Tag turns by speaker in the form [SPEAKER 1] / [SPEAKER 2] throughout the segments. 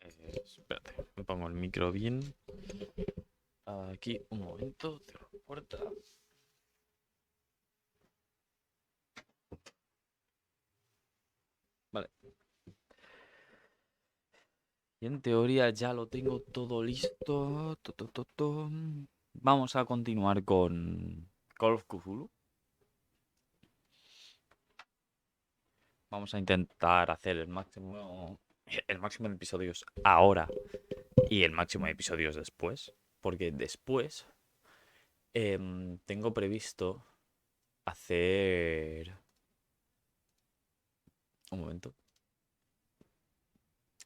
[SPEAKER 1] Espérate, me pongo el micro bien. Aquí, un momento, cierro la puerta. Vale. Y en teoría ya lo tengo todo listo. Vamos a continuar con Call of Cthulhu. Vamos a intentar hacer el máximo de episodios ahora y el máximo de episodios después. Porque después tengo previsto hacer... Un momento.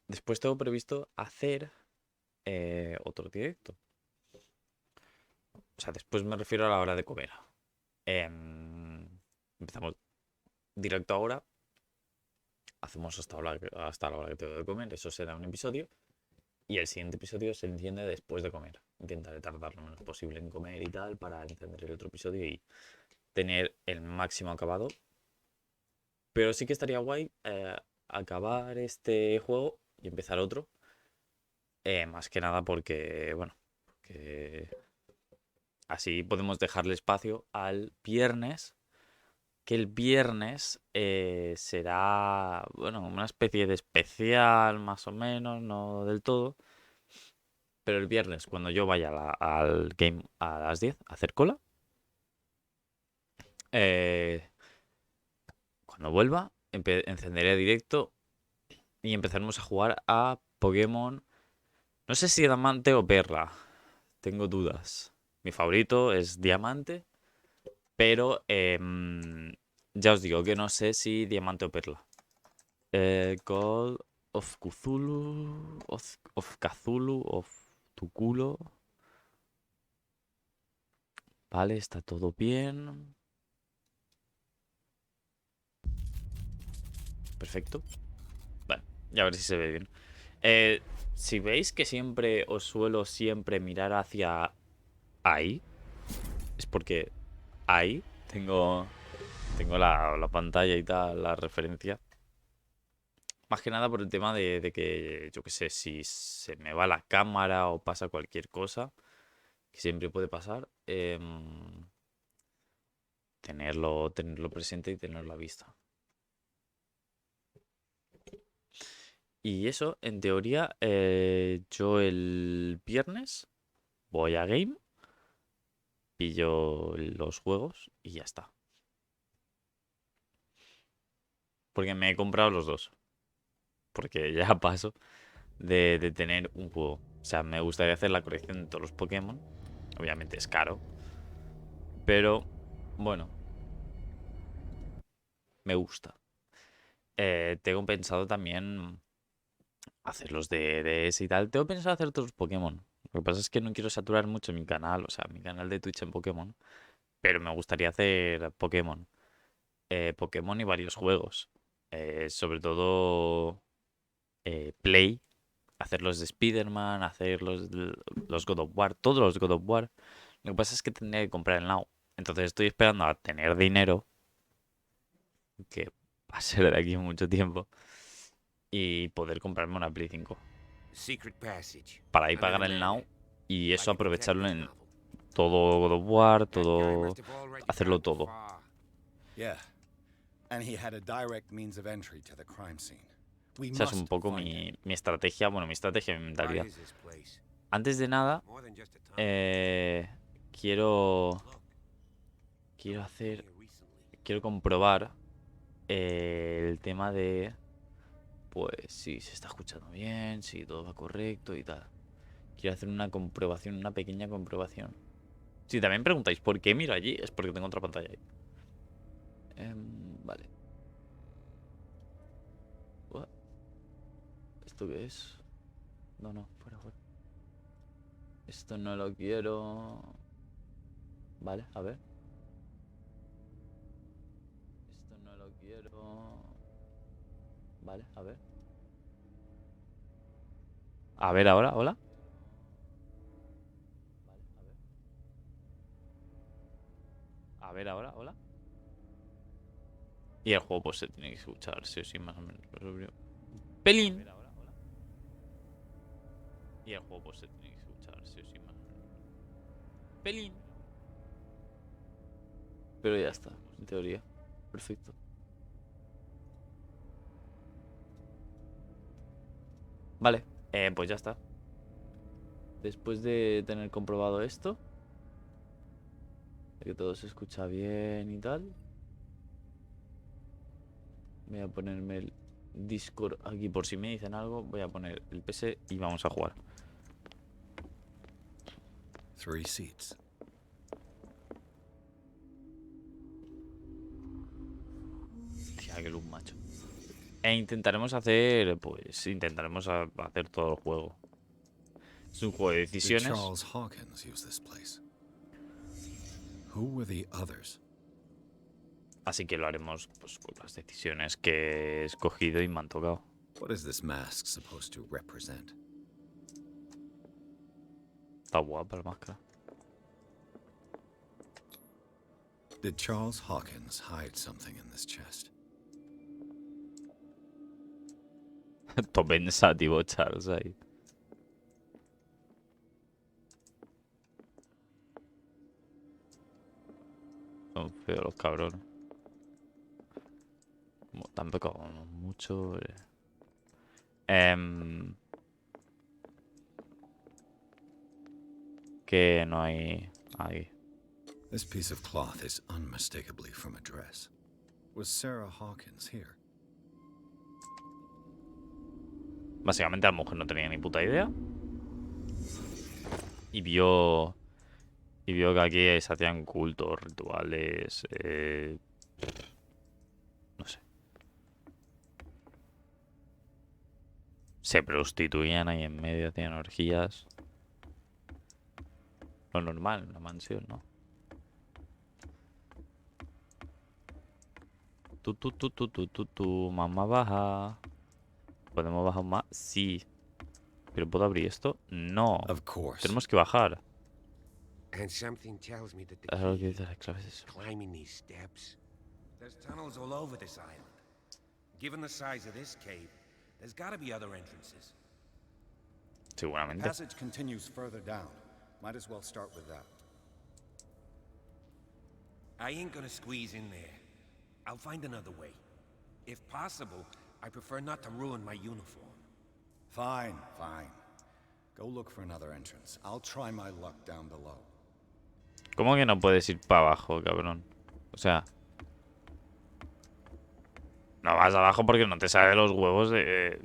[SPEAKER 1] Después tengo previsto hacer otro directo. O sea, después me refiero a la hora de comer. Empezamos directo ahora. Hacemos hasta la hora que tengo de comer. Eso será un episodio. Y el siguiente episodio se enciende después de comer. Intentaré tardar lo menos posible en comer y tal para encender el otro episodio y tener el máximo acabado. Pero sí que estaría guay acabar este juego y empezar otro. Más que nada porque, bueno, que así podemos dejarle espacio al viernes. Que el viernes será, bueno, una especie de especial, más o menos, no del todo. Pero el viernes, cuando yo vaya al game a las 10 a hacer cola, cuando vuelva, encenderé directo y empezaremos a jugar a Pokémon. No sé si Diamante o Perla, tengo dudas. Mi favorito es Diamante, pero ya os digo que no sé si Diamante o Perla. Call of Cthulhu, of Cthulhu, of tu culo. Vale, está todo bien. Perfecto. Vale, ya a ver si se ve bien. Si veis que siempre os suelo siempre mirar hacia ahí, es porque ahí tengo la pantalla y tal, la referencia. Más que nada por el tema de que, yo qué sé, si se me va la cámara o pasa cualquier cosa, que siempre puede pasar, tenerlo presente y tenerlo a vista. Y eso, en teoría, yo el viernes voy a Game, pillo los juegos y ya está. Porque me he comprado los dos. Porque ya paso de tener un juego. O sea, me gustaría hacer la colección de todos los Pokémon. Obviamente es caro. Pero, bueno, me gusta. Tengo pensado también hacer los de ese y tal. Tengo pensado hacer otros Pokémon. Lo que pasa es que no quiero saturar mucho mi canal, o sea, mi canal de Twitch en Pokémon. Pero me gustaría hacer Pokémon. Pokémon y varios juegos. Sobre todo Play. Hacer los de Spider-Man, hacer los God of War, todos los God of War. Lo que pasa es que tendría que comprar el Now. Entonces estoy esperando a tener dinero, que va a ser de aquí mucho tiempo, y poder comprarme una Play 5. Para ahí pagar el Now y eso aprovecharlo en todo God of War, todo... hacerlo todo. Esa es un poco mi estrategia, bueno, mi estrategia y mi mentalidad. Antes de nada, quiero comprobar el tema de, pues, si se está escuchando bien, si todo va correcto y tal. Quiero hacer una comprobación, una pequeña comprobación. Si también preguntáis por qué miro allí, es porque tengo otra pantalla ahí. Vale. ¿Esto qué es? No, fuera. Esto no lo quiero. Vale, a ver. Esto no lo quiero. Vale, a ver. A ver ahora, hola. Vale, a ver. A ver ahora, hola. Y el juego pues se tiene que escuchar, sí o sí, más o menos. Pelín. Y el juego pues se tiene que escuchar, sí o sí, más. Pelín. Pero ya está, en teoría. Perfecto. Vale, pues ya está. Después de tener comprobado esto, de que todo se escucha bien y tal, voy a ponerme el Discord aquí por si me dicen algo. Voy a poner el PC y vamos a jugar.
[SPEAKER 2] 3 seats.
[SPEAKER 1] Tía, qué luz, macho. E intentaremos hacer, pues, hacer todo el juego. Es un juego de
[SPEAKER 2] Did
[SPEAKER 1] decisiones.
[SPEAKER 2] Charles Hawkins use this place? Who were the others?
[SPEAKER 1] Así que lo haremos, pues, con las decisiones que he escogido y me han tocado.
[SPEAKER 2] What is this mask supposed to represent?
[SPEAKER 1] Está guapa la máscara.
[SPEAKER 2] Did Charles Hawkins hide something in this chest?
[SPEAKER 1] Todo pensativo, Charles, ahí. Son feos los cabrones. Tampoco mucho. Que no hay ahí.
[SPEAKER 2] This piece of cloth is unmistakably from a dress. Was Sarah Hawkins here?
[SPEAKER 1] Básicamente la mujer no tenía ni puta idea. Y vio que aquí se hacían cultos, rituales, no sé. Se prostituían ahí en medio, hacían orgías. Lo normal en una mansión, ¿no? Mamá baja. ¿Podemos bajar más? Sí. ¿Pero puedo abrir esto? No.
[SPEAKER 2] Of course.
[SPEAKER 1] Tenemos que bajar.
[SPEAKER 3] And something tells me that the
[SPEAKER 1] Es lo que
[SPEAKER 3] key
[SPEAKER 1] dice la clave, es eso.
[SPEAKER 3] climbing these steps. There's tunnels all over this island. Given the size of this cave, there's got to be other entrances.
[SPEAKER 1] Seguramente.
[SPEAKER 4] Passage continues further down. Might as well start with that.
[SPEAKER 3] I ain't gonna squeeze in there. I'll find another way. If possible, I prefer not to ruin my uniform.
[SPEAKER 4] Fine, fine. Go look for another entrance. I'll try my luck down below.
[SPEAKER 1] ¿Cómo que no puedes ir para abajo, cabrón? O sea... No vas abajo porque no te sale los huevos de...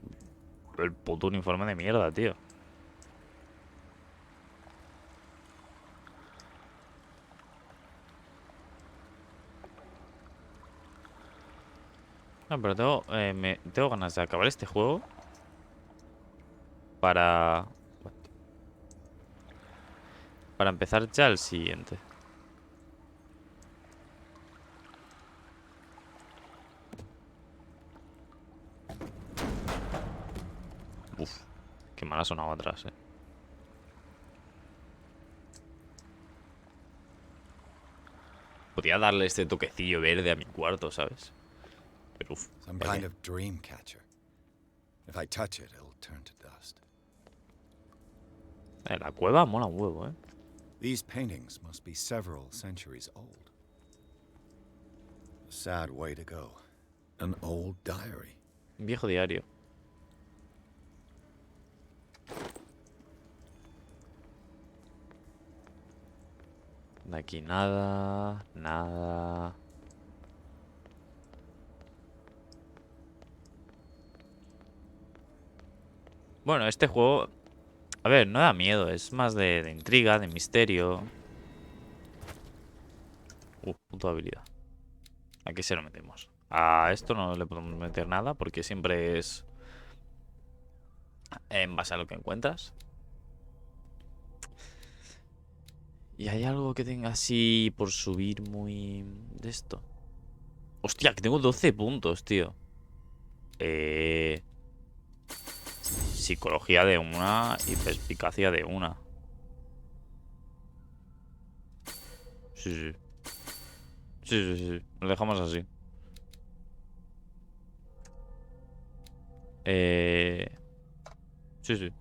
[SPEAKER 1] el puto uniforme de mierda, tío. No, pero tengo ganas de acabar este juego. Para empezar ya el siguiente. Uf, qué mal ha sonado atrás, Podría darle este toquecillo verde a mi cuarto, ¿sabes? Pero uf.
[SPEAKER 2] Some kind of dream catcher. If I touch it, it'll turn to dust.
[SPEAKER 1] La cueva mola un huevo,
[SPEAKER 2] These paintings must be several centuries old. A sad way to go. An old diary.
[SPEAKER 1] Un viejo diario. De aquí nada, nada. Bueno, este juego... A ver, no da miedo, es más de intriga, de misterio. Punto de habilidad. ¿A qué se lo metemos? A esto no le podemos meter nada porque siempre es en base a lo que encuentras. Y hay algo que tenga así por subir muy... de esto. Hostia, que tengo 12 puntos, tío. Psicología de una y perspicacia de una. Sí. Lo dejamos así. Sí.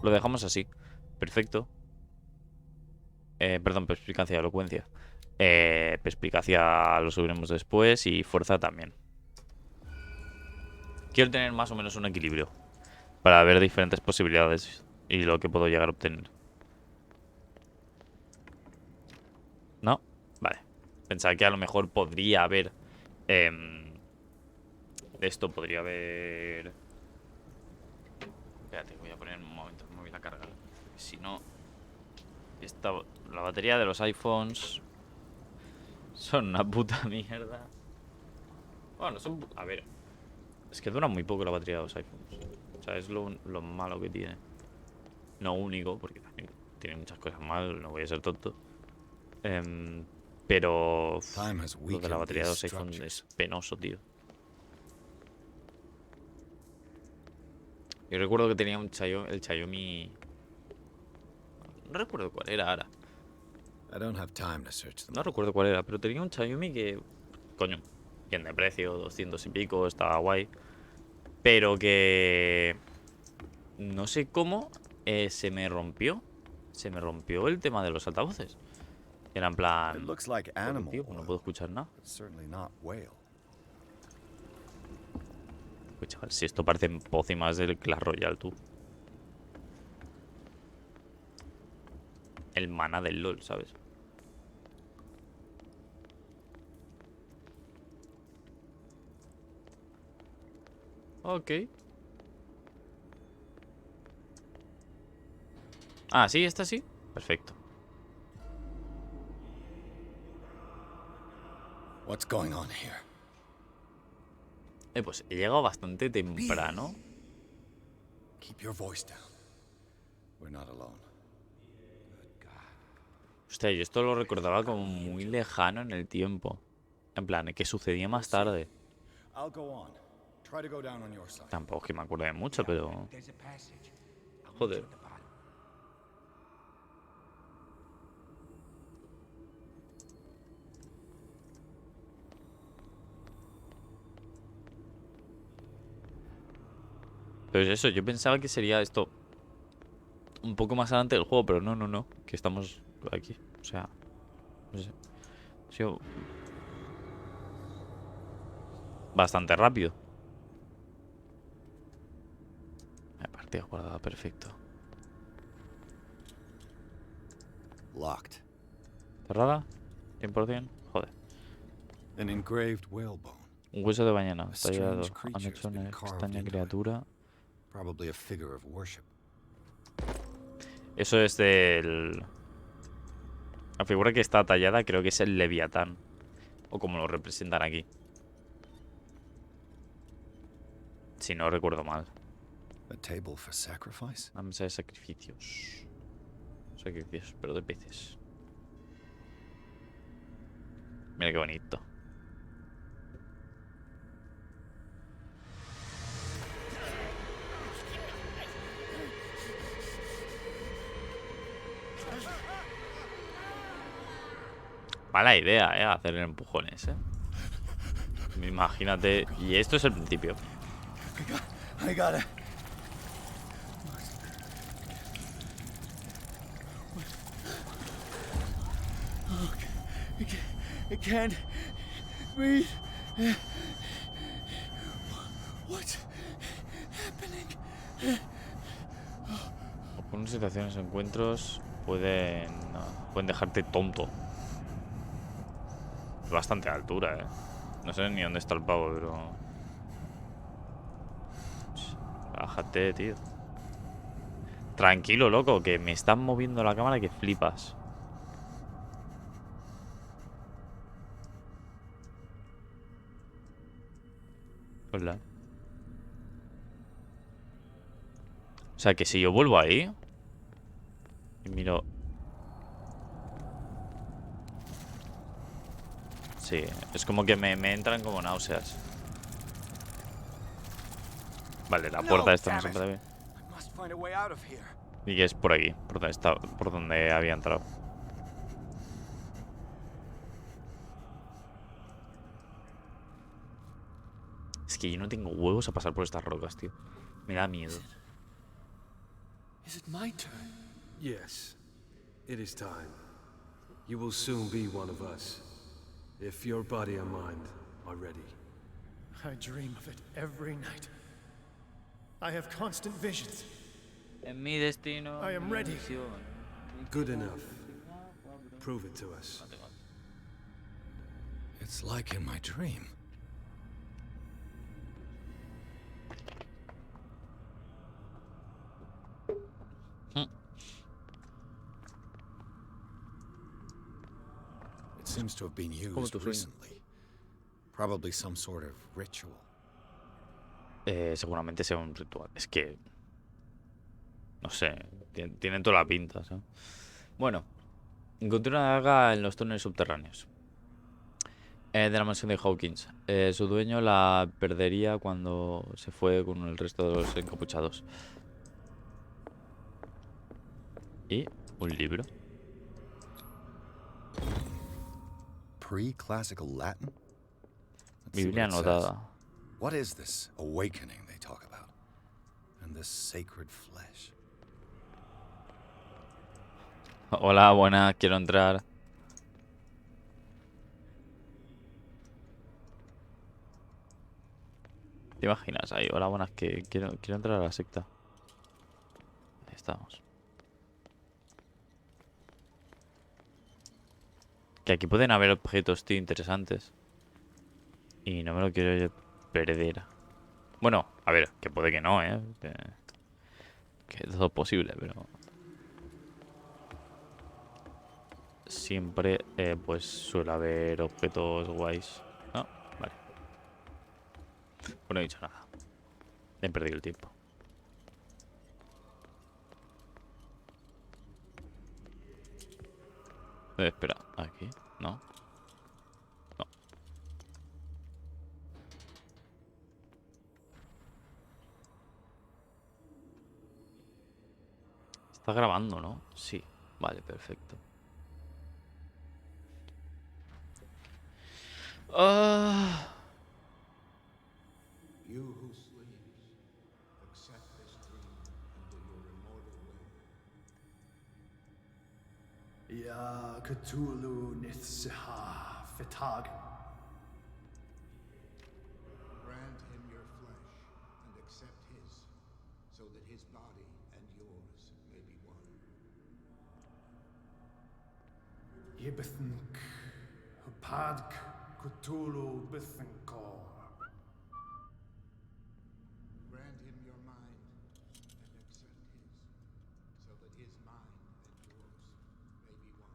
[SPEAKER 1] lo dejamos así. Perfecto. Perdón, perspicacia, elocuencia. Perspicacia lo subiremos después y fuerza también. Quiero tener más o menos un equilibrio para ver diferentes posibilidades y lo que puedo llegar a obtener. ¿No? Vale. Pensaba que a lo mejor podría haber... de esto podría haber... Espérate, voy a poner un momento el móvil a cargar. Si no... la batería de los iPhones... Son una puta mierda. Bueno, son... A ver... Es que dura muy poco la batería de los iPhones. O sea, es lo malo que tiene. No único, porque también tiene muchas cosas mal. No voy a ser tonto. Pero... Lo de la batería de los iPhones es penoso, tío. Yo recuerdo que tenía el Xiaomi... No recuerdo cuál era ahora. No recuerdo cuál era, pero tenía un Xiaomi que... Coño, bien de precio, 200 y pico, estaba guay. Pero que... No sé cómo se me rompió. Se me rompió el tema de los altavoces. Era en plan... Tío, no puedo escuchar nada. Pues chaval, si esto parece pócimas del Clash Royale, tú. El mana del LOL, ¿sabes? Ok. Ah, sí, esta sí. Perfecto.
[SPEAKER 4] What's going on here?
[SPEAKER 1] Pues he llegado bastante temprano.
[SPEAKER 4] Keep your voice down. We're not alone.
[SPEAKER 1] Hostia, yo esto lo recordaba como muy lejano en el tiempo. En plan, que sucedía más tarde.
[SPEAKER 4] I'll go on. Try to go down on your side.
[SPEAKER 1] Tampoco es que me acuerde de mucho, pero...
[SPEAKER 3] There's a passage.
[SPEAKER 1] Joder. Pero es eso, yo pensaba que sería esto un poco más adelante del juego, pero no, que estamos aquí, o sea, no sé, ha sido bastante rápido. Partida guardada, perfecto.
[SPEAKER 4] Locked.
[SPEAKER 1] ¿Cerrada? 100%, joder.
[SPEAKER 4] An engraved whalebone.
[SPEAKER 1] Un hueso de ballena,
[SPEAKER 4] A
[SPEAKER 1] tallado,
[SPEAKER 4] strange creature
[SPEAKER 1] han
[SPEAKER 4] has
[SPEAKER 1] hecho
[SPEAKER 4] been
[SPEAKER 1] una
[SPEAKER 4] carved
[SPEAKER 1] extraña
[SPEAKER 4] into it.
[SPEAKER 1] criatura.
[SPEAKER 4] Probably a figure of worship.
[SPEAKER 1] Eso es del... La figura que está tallada creo que es el Leviatán. O como lo representan aquí. Si no recuerdo mal.
[SPEAKER 4] A table for sacrifice?
[SPEAKER 1] Una mesa de sacrificios. Sacrificios, pero de peces. Mira qué bonito. Mala idea, hacer empujones, Imagínate. Y esto es el principio.
[SPEAKER 4] I got it. I can't breathe. What's happening?
[SPEAKER 1] Algunas situaciones, encuentros pueden dejarte tonto. Es bastante altura, No sé ni dónde está el pavo, pero... Bájate, tío. Tranquilo, loco, que me están moviendo la cámara que flipas. Hola. O sea, que si yo vuelvo ahí y miro... Sí, es como que me entran como náuseas. Vale, la puerta esta no se puede ver. Y que es por aquí, por donde había entrado. Es que yo no tengo huevos a pasar por estas rocas, tío. Me da miedo.
[SPEAKER 5] Is it my turn?
[SPEAKER 6] Yes, it is time. You will soon be one of us, if your body and mind are ready.
[SPEAKER 5] I dream of it every night. I have constant visions.
[SPEAKER 1] En mi destino.
[SPEAKER 5] I am
[SPEAKER 1] mi
[SPEAKER 5] ready.
[SPEAKER 1] misión.
[SPEAKER 6] Good enough. Prove it to us.
[SPEAKER 2] It's like in my dream. It seems to have been used
[SPEAKER 1] tu sueño.
[SPEAKER 2] recently. Probably some sort of ritual.
[SPEAKER 1] Seguramente sea un ritual. Es que. No sé. Tienen toda la pinta, ¿sabes? Bueno. Encontré una daga en los túneles subterráneos. De la mansión de Hawkins. Su dueño la perdería cuando se fue con el resto de los encapuchados. Y un libro.
[SPEAKER 2] Pre-classical Latin? Let's see what
[SPEAKER 1] Biblia
[SPEAKER 2] it says.
[SPEAKER 1] anotada.
[SPEAKER 2] What is this awakening they talk about? And this sacred flesh?
[SPEAKER 1] Hola, buenas, quiero entrar. ¿Te imaginas ahí? Hola, buenas, que quiero entrar a la secta. Ahí estamos. Que aquí pueden haber objetos, tío, interesantes. Y no me lo quiero perder. Bueno, a ver, que puede que no, ¿eh? Que es todo posible, pero... Siempre, pues, suele haber objetos guays. No, vale. Pues no he dicho nada. He perdido el tiempo. Espera, aquí, ¿no? No. Está grabando, ¿no? Sí. Vale, perfecto. Ah.
[SPEAKER 7] You who sleeps, accept this dream under your immortal will.
[SPEAKER 5] Ya Cthulhu Nithsiha Fitagan.
[SPEAKER 7] Grant him your flesh and accept his, so that his body and yours may be one.
[SPEAKER 5] Yibithink Hupadk Cthulhu Bithinkor.
[SPEAKER 7] Grant him your mind and accept his, so that his mind and yours may be one.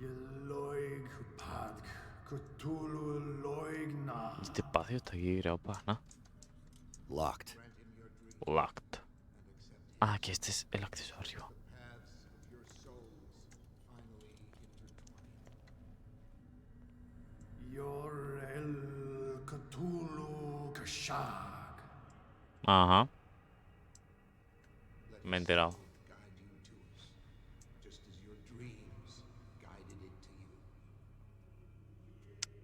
[SPEAKER 5] Yeloig Hupadk Cthulhu Loigna.
[SPEAKER 1] Este espacio está aquí creado para nada.
[SPEAKER 2] Locked.
[SPEAKER 7] Grant him your dream
[SPEAKER 1] Locked.
[SPEAKER 7] and accept his.
[SPEAKER 1] Ah, aquí este es el acceso arriba.
[SPEAKER 7] Paths of your souls finally intertwine.
[SPEAKER 5] Yor El Cthulhu Kashag.
[SPEAKER 1] Ajá.
[SPEAKER 7] Let
[SPEAKER 1] Me he
[SPEAKER 7] his
[SPEAKER 1] enterado.
[SPEAKER 7] spirit guide you to us, just as your dreams guided it to you.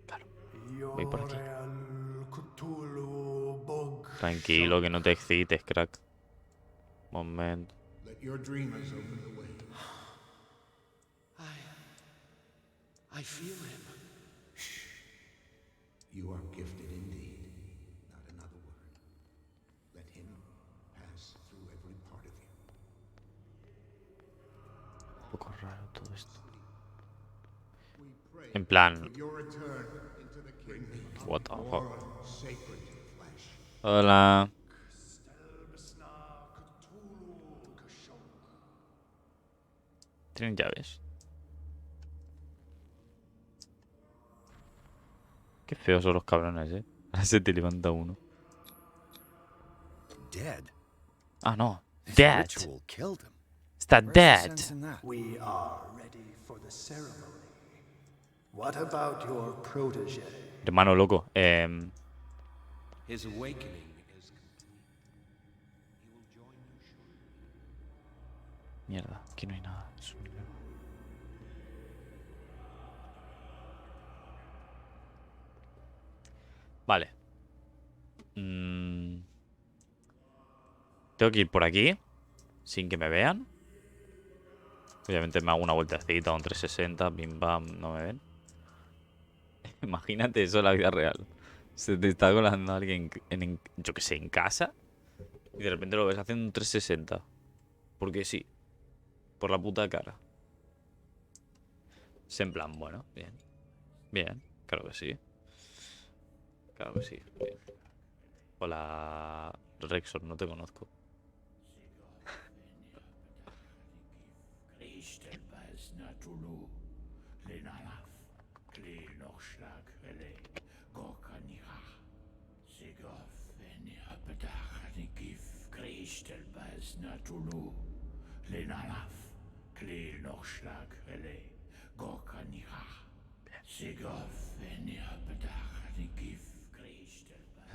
[SPEAKER 1] Claro.
[SPEAKER 5] Yor
[SPEAKER 1] Voy por aquí.
[SPEAKER 5] El Cthulhu Bug.
[SPEAKER 1] Tranquilo, que no te excites, crack. Momento.
[SPEAKER 7] Let your dreamers open the way.
[SPEAKER 5] I feel him.
[SPEAKER 7] You are gifted indeed, not another word. Let him pass through every part of you.
[SPEAKER 1] Un poco raro todo esto.
[SPEAKER 7] We pray
[SPEAKER 1] En plan,
[SPEAKER 7] for your return into the kingdom
[SPEAKER 1] what the
[SPEAKER 7] of
[SPEAKER 1] fuck.
[SPEAKER 7] your sacred flesh.
[SPEAKER 1] Hola. ¿Tienen llaves? Qué feos son los cabrones, Ahora se te levanta uno.
[SPEAKER 2] Dead?
[SPEAKER 1] Ah, no.
[SPEAKER 2] This
[SPEAKER 1] Dead.
[SPEAKER 2] ritual killed him.
[SPEAKER 1] Está
[SPEAKER 2] Where's the
[SPEAKER 1] dead.
[SPEAKER 2] sense in that?
[SPEAKER 5] We are ready for the ceremony. What about your protege?
[SPEAKER 1] Hermano loco.
[SPEAKER 3] His awakening is complete. He will join you shortly.
[SPEAKER 1] Mierda, aquí no hay nada. Es un libro. Vale. Tengo que ir por aquí, sin que me vean. Obviamente me hago una vueltecita, un 360, bim bam, no me ven. Imagínate eso en la vida real. Se te está colando alguien yo que sé, en casa. Y de repente lo ves haciendo un 360. Porque sí. Por la puta cara. Es en plan, bueno, bien. Bien, claro que sí. Claro que sí. Bien. Hola, Rexor, no te conozco.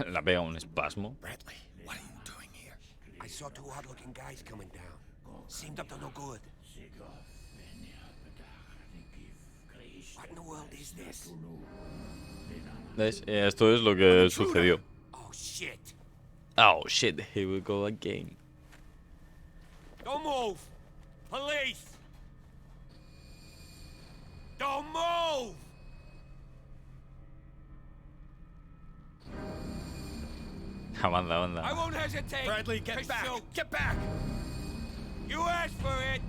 [SPEAKER 1] La pega un espasmo.
[SPEAKER 2] Bradley, what are you doing here?
[SPEAKER 3] I saw two odd-looking guys coming down. Seemed up to no good. What in the world is this?
[SPEAKER 1] ¿Ves? Esto es lo que sucedió.
[SPEAKER 3] Oh, shit.
[SPEAKER 1] Oh, shit. Here we go again.
[SPEAKER 3] Don't move! Police! Don't move!
[SPEAKER 1] Anda,
[SPEAKER 3] I
[SPEAKER 1] anda.
[SPEAKER 3] won't hesitate.
[SPEAKER 4] Bradley, get
[SPEAKER 3] to
[SPEAKER 4] back!
[SPEAKER 3] shoot.
[SPEAKER 4] Get back!
[SPEAKER 3] You asked for it.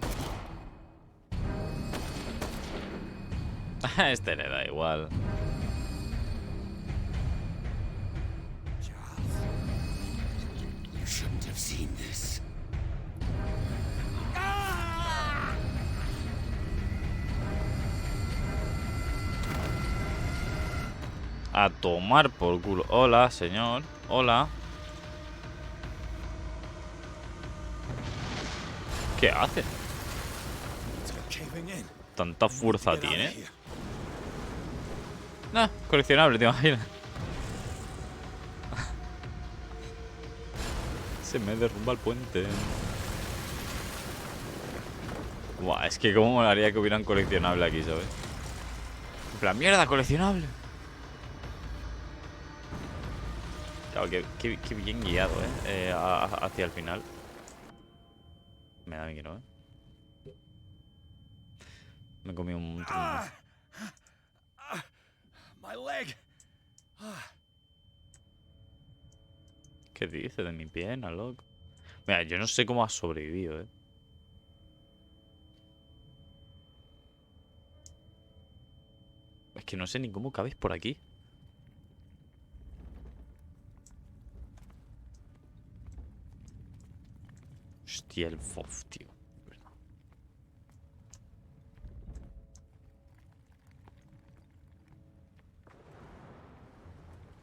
[SPEAKER 1] A este le da igual.
[SPEAKER 3] Charles, you shouldn't have seen this. Ah!
[SPEAKER 1] A tomar por culo. Hola, señor. Hola. ¿Qué hace?
[SPEAKER 2] It's caving in.
[SPEAKER 1] ¿Tanta fuerza
[SPEAKER 2] Get out of
[SPEAKER 1] tiene?
[SPEAKER 2] here.
[SPEAKER 1] Nah, coleccionable, te imaginas. Se me derrumba el puente. Buah, es que cómo molaría que hubiera un coleccionable aquí, ¿sabes? En plan, mierda, coleccionable. Claro, que bien guiado, hacia el final. Me da miedo, Me comí un trunco.
[SPEAKER 2] My leg.
[SPEAKER 1] ¿Qué dice de mi pierna, loco? Mira, yo no sé cómo has sobrevivido, Es que no sé ni cómo cabéis por aquí. Hostia, el FOF, tío.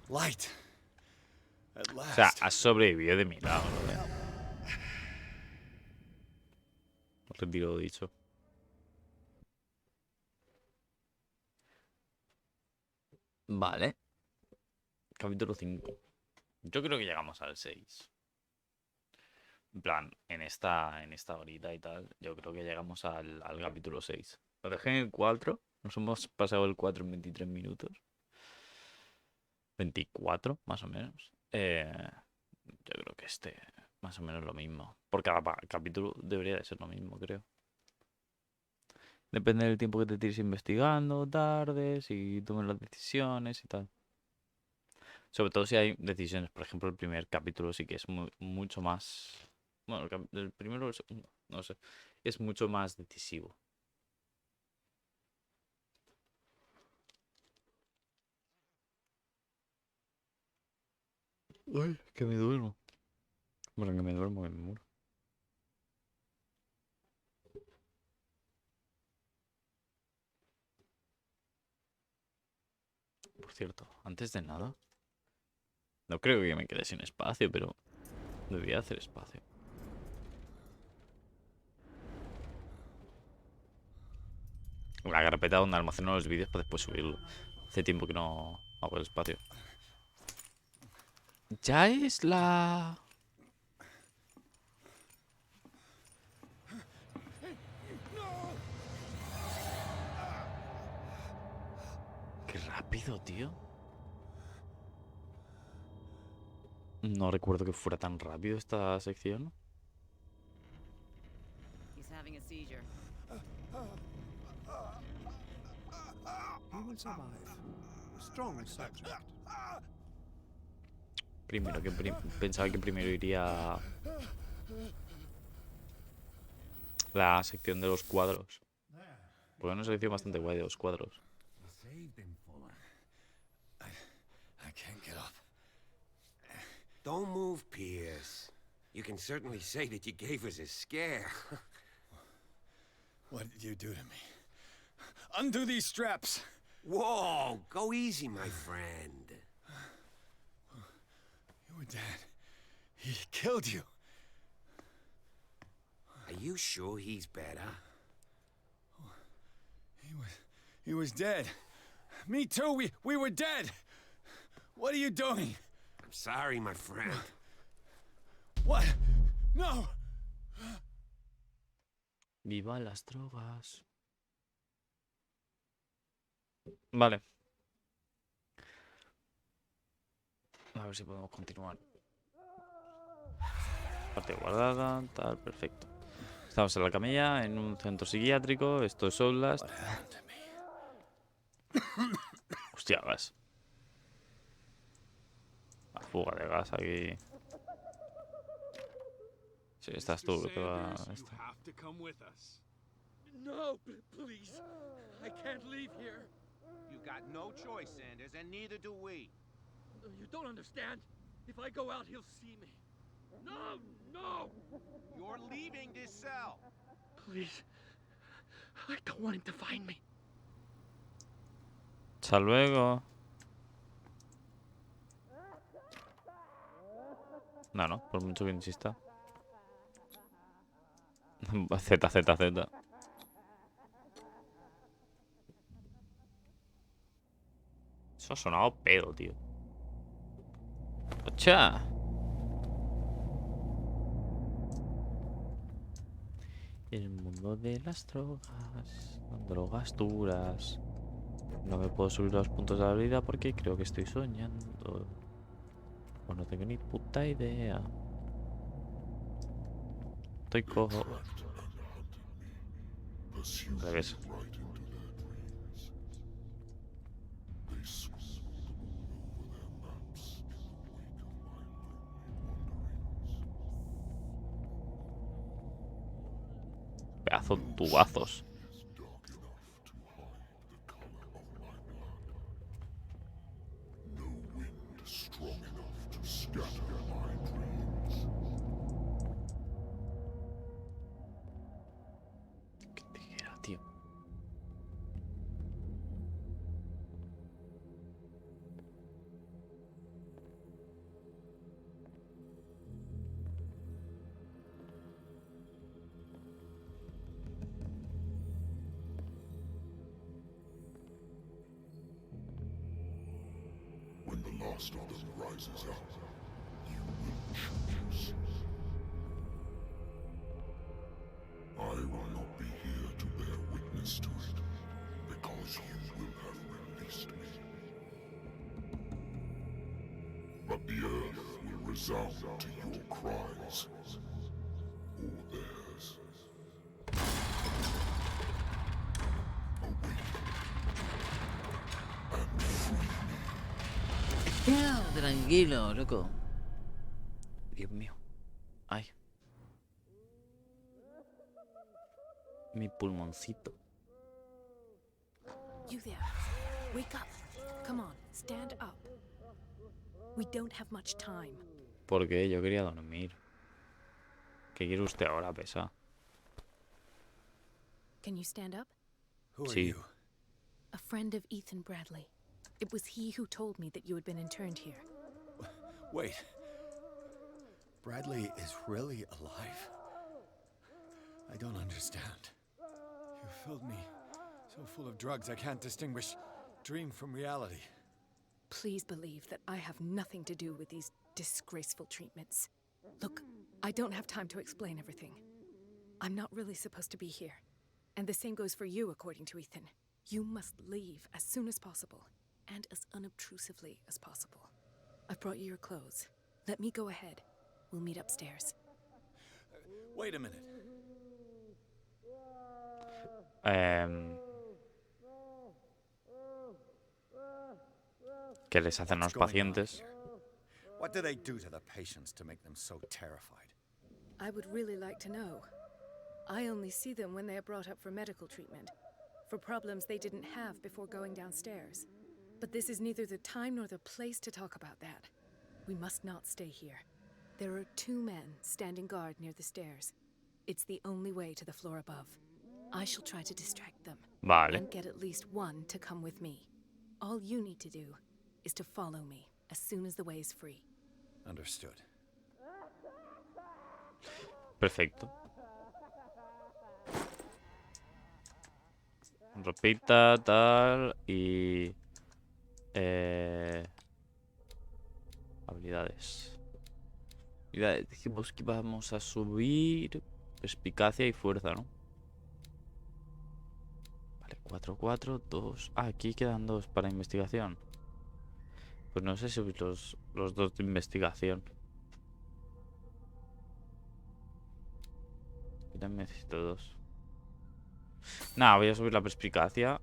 [SPEAKER 2] Light. At
[SPEAKER 1] O sea,
[SPEAKER 2] last.
[SPEAKER 1] has sobrevivido de milagro, Retiro lo dicho. Vale. Capítulo 5. Yo creo que llegamos al 6. En plan, en esta horita y tal, yo creo que llegamos al capítulo 6. Lo dejé en el 4. Nos hemos pasado el 4 en 23 minutos. 24, más o menos. Yo creo que más o menos lo mismo. Por cada capítulo debería de ser lo mismo, creo. Depende del tiempo que te tires investigando, tardes y tomes las decisiones y tal. Sobre todo si hay decisiones. Por ejemplo, el primer capítulo sí que es mucho más... Bueno, el primero, el segundo, no sé. Es mucho más decisivo. Ay, que me duermo. Bueno, que me duermo, que me muero. Por cierto, antes de nada, no creo que me quede sin espacio, pero debería hacer espacio. La carpeta donde almaceno los vídeos para después subirlo. Hace tiempo que no hago el espacio. Ya es la... Qué rápido, tío. No recuerdo que fuera tan rápido esta sección.
[SPEAKER 8] He's having a seizure.
[SPEAKER 5] He will survive. Strong subject.
[SPEAKER 1] Primero que pensaba que primero iría la sección de los cuadros. Porque es una sección bastante guay de los cuadros.
[SPEAKER 4] I can't get up.
[SPEAKER 3] Don't move, Pierce. You can certainly say that you gave us a scare.
[SPEAKER 4] What did you do to me? Undo these straps!
[SPEAKER 3] Whoa, go easy, my friend.
[SPEAKER 4] You were dead. He killed you.
[SPEAKER 3] Are you sure he's better?
[SPEAKER 4] He was dead. Me too, we were dead. What are you doing?
[SPEAKER 3] I'm sorry, my friend.
[SPEAKER 4] What? No!
[SPEAKER 1] Viva las drogas. Vale. A ver si podemos continuar. Parte guardada, tal, perfecto. Estamos en la camilla, en un centro psiquiátrico. Esto es Outlast.
[SPEAKER 4] What happened to me?
[SPEAKER 1] Hostia, gas. La fuga de gas aquí. Sí, estás tú, que va. Esto.
[SPEAKER 9] No, please. I can't leave here.
[SPEAKER 10] You got no choice, Sanders, and neither do we.
[SPEAKER 9] You don't understand. If I go out, he'll see me. No, no!
[SPEAKER 10] You're leaving this cell.
[SPEAKER 9] Please. I don't want him to find me.
[SPEAKER 1] Hasta luego. No, por mucho que insista. Z. Eso ha sonado pedo, tío. ¡Ocha! El mundo de las drogas duras. No me puedo subir los puntos de la vida porque creo que estoy soñando. O no tengo ni puta idea. Estoy cojo. Al revés. Pedazo de tubazos. ¿Qué tijera, tío?
[SPEAKER 11] When the last of them rises up, you will choose. I will not be here to bear witness to it, because you will have released me. But the earth will resound to your cries, or theirs.
[SPEAKER 1] Tranquilo, loco. Dios mío. Ay. Mi pulmoncito.
[SPEAKER 12] You there. Wake up. Come on, stand up. We don't have much time.
[SPEAKER 1] ¿Por qué? Yo quería dormir. ¿Qué quiere usted ahora, pesa?
[SPEAKER 12] Can you stand up?
[SPEAKER 4] Who are
[SPEAKER 1] Sí.
[SPEAKER 4] you?
[SPEAKER 12] A friend of Ethan Bradley. It was he who told me that you had been interned here.
[SPEAKER 4] Wait. Bradley is really alive? I don't understand. You filled me so full of drugs I can't distinguish dream from reality.
[SPEAKER 12] Please believe that I have nothing to do with these disgraceful treatments. Look, I don't have time to explain everything. I'm not really supposed to be here. And the same goes for you, according to Ethan. You must leave as soon as possible, and as unobtrusively as possible. I've brought you your clothes. Let me go ahead. We'll meet upstairs.
[SPEAKER 2] Wait a minute.
[SPEAKER 1] ¿Qué les hacen a los pacientes?
[SPEAKER 2] What do they do to the patients to make them so terrified?
[SPEAKER 12] I would really like to know. I only see them when they are brought up for medical treatment, for problems they didn't have before going downstairs. But this is neither the time nor the place to talk about that. We must not stay here. There are 2 men standing guard near the stairs. It's the only way to the floor above. I shall try to distract them.
[SPEAKER 1] Vale.
[SPEAKER 12] And get at least one to come with me. All you need to do is to follow me as soon as the way is free.
[SPEAKER 2] Understood.
[SPEAKER 1] Perfecto. Ropita, tal y... habilidades. Dijimos que vamos a subir perspicacia y fuerza, ¿no? Vale, 4, 4, 2... Ah, aquí quedan 2 para investigación. Pues no sé si subir los 2 de investigación. Yo también necesito 2. Nada, voy a subir la perspicacia.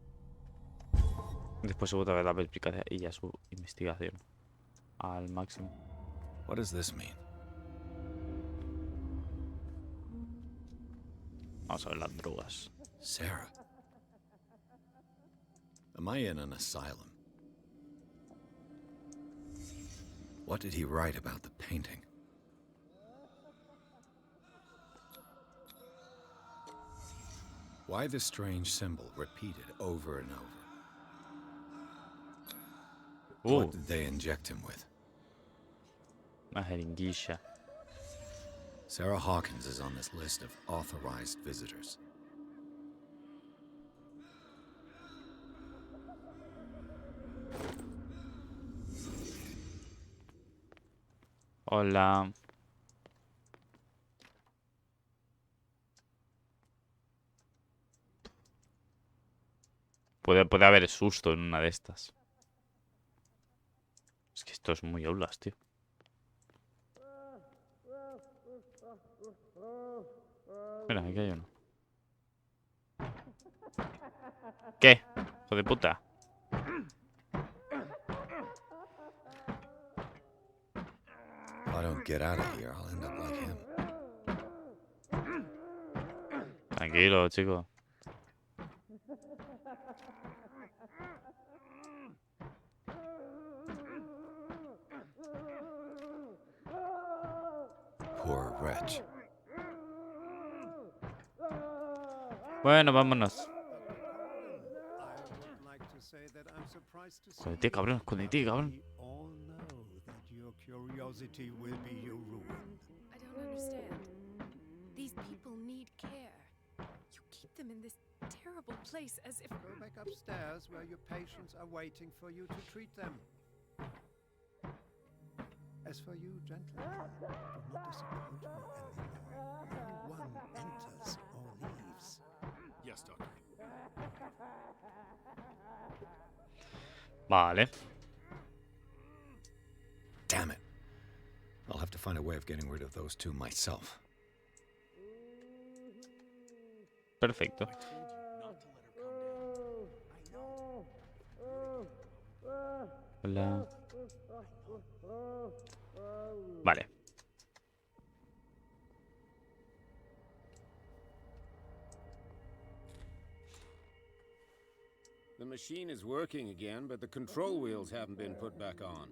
[SPEAKER 1] Después subo otra vez la perspicacia y ya subo investigación al máximo.
[SPEAKER 2] What does this mean?
[SPEAKER 1] Vamos a ver las drogas.
[SPEAKER 2] Sarah. Am I in an asylum? What did he write about the painting? Why the strange symbol repeated over and over? What did they inject him with?
[SPEAKER 1] Una jeringuilla.
[SPEAKER 2] Sarah Hawkins is on this list of authorized visitors.
[SPEAKER 1] Hola. Puede haber susto en una de estas. Es que esto es muy aulas, tío. Mira, aquí hay uno. ¿Qué? Hijo de puta.
[SPEAKER 2] If I don't get out of here, I'll end up like him.
[SPEAKER 1] Tranquilo, chico.
[SPEAKER 2] Poor wretch.
[SPEAKER 1] Bueno, vámonos. Escóndete, cabrón, escóndete, cabrón.
[SPEAKER 7] Curiosity will be your ruin.
[SPEAKER 12] I don't understand. These people need care. You keep them in this terrible place as if...
[SPEAKER 7] Go back upstairs where your patients are waiting for you to treat them. As for you, gentlemen, do not disappoint me anymore. No one enters or leaves.
[SPEAKER 4] Yes, Doctor.
[SPEAKER 1] Vale.
[SPEAKER 2] Damn it. I'll have to find a way of getting rid of those 2 myself.
[SPEAKER 1] Perfecto. Hola. Vale.
[SPEAKER 10] The machine is working again, but the control wheels haven't been put back on.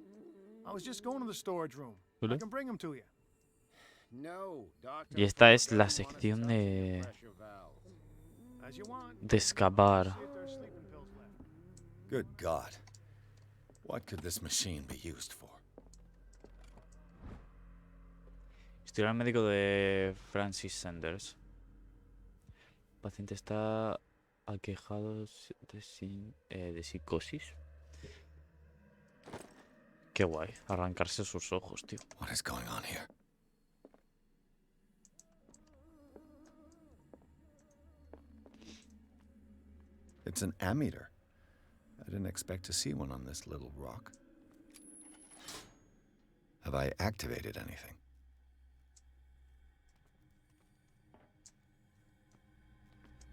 [SPEAKER 5] I was just going to the storage room. I can bring them to you.
[SPEAKER 10] No, Doctor.
[SPEAKER 1] Y esta es la sección de excavar.
[SPEAKER 2] Good God. What could this machine be used for?
[SPEAKER 1] Historial médico de Francis Sanders. El paciente está aquejado de psicosis. Qué guay, arrancarse sus ojos, tío.
[SPEAKER 2] What is going on here? It's an ammeter. I didn't expect to see one on this little rock. Have I activated anything?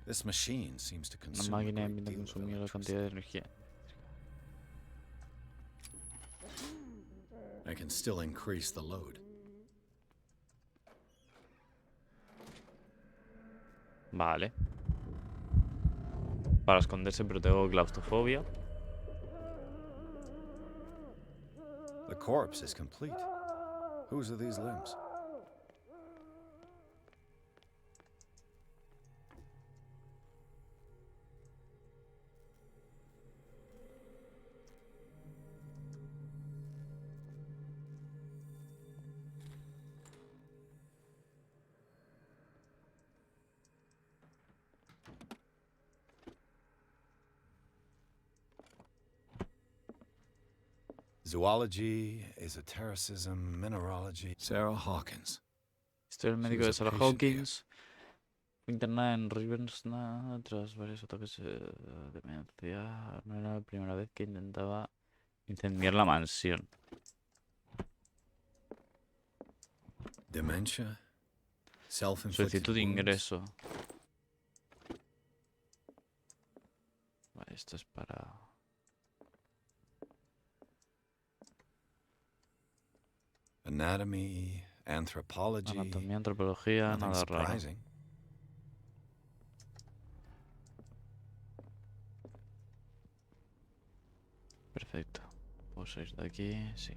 [SPEAKER 2] This machine seems to
[SPEAKER 1] Una
[SPEAKER 2] consume a
[SPEAKER 1] máquina
[SPEAKER 2] great
[SPEAKER 1] emite
[SPEAKER 2] deal of
[SPEAKER 1] consumir la
[SPEAKER 2] electricity.
[SPEAKER 1] cantidad de energía.
[SPEAKER 2] I can still increase the load.
[SPEAKER 1] Vale. Para esconderse, pero tengo claustrofobia.
[SPEAKER 2] The corpse is complete. Whose are these limbs? Zoology, esotericism, mineralogy. Sarah Hawkins.
[SPEAKER 1] Estoy el
[SPEAKER 2] She
[SPEAKER 1] médico de
[SPEAKER 2] was a
[SPEAKER 1] Sarah
[SPEAKER 2] patient here.
[SPEAKER 1] Hawkins. Fue internada en Riversna tras varios ataques de demencia. No era la primera vez que intentaba incendiar la mansión.
[SPEAKER 2] Dementia. Self-inflicted
[SPEAKER 1] Solicitud de
[SPEAKER 2] wounds.
[SPEAKER 1] ingreso. Vale, esto es para...
[SPEAKER 2] Anatomy, anthropology.
[SPEAKER 1] Anatomía, antropología,
[SPEAKER 2] Nothing
[SPEAKER 1] nada raro.
[SPEAKER 2] surprising.
[SPEAKER 1] Perfecto. ¿Puedo salir de aquí? Sí.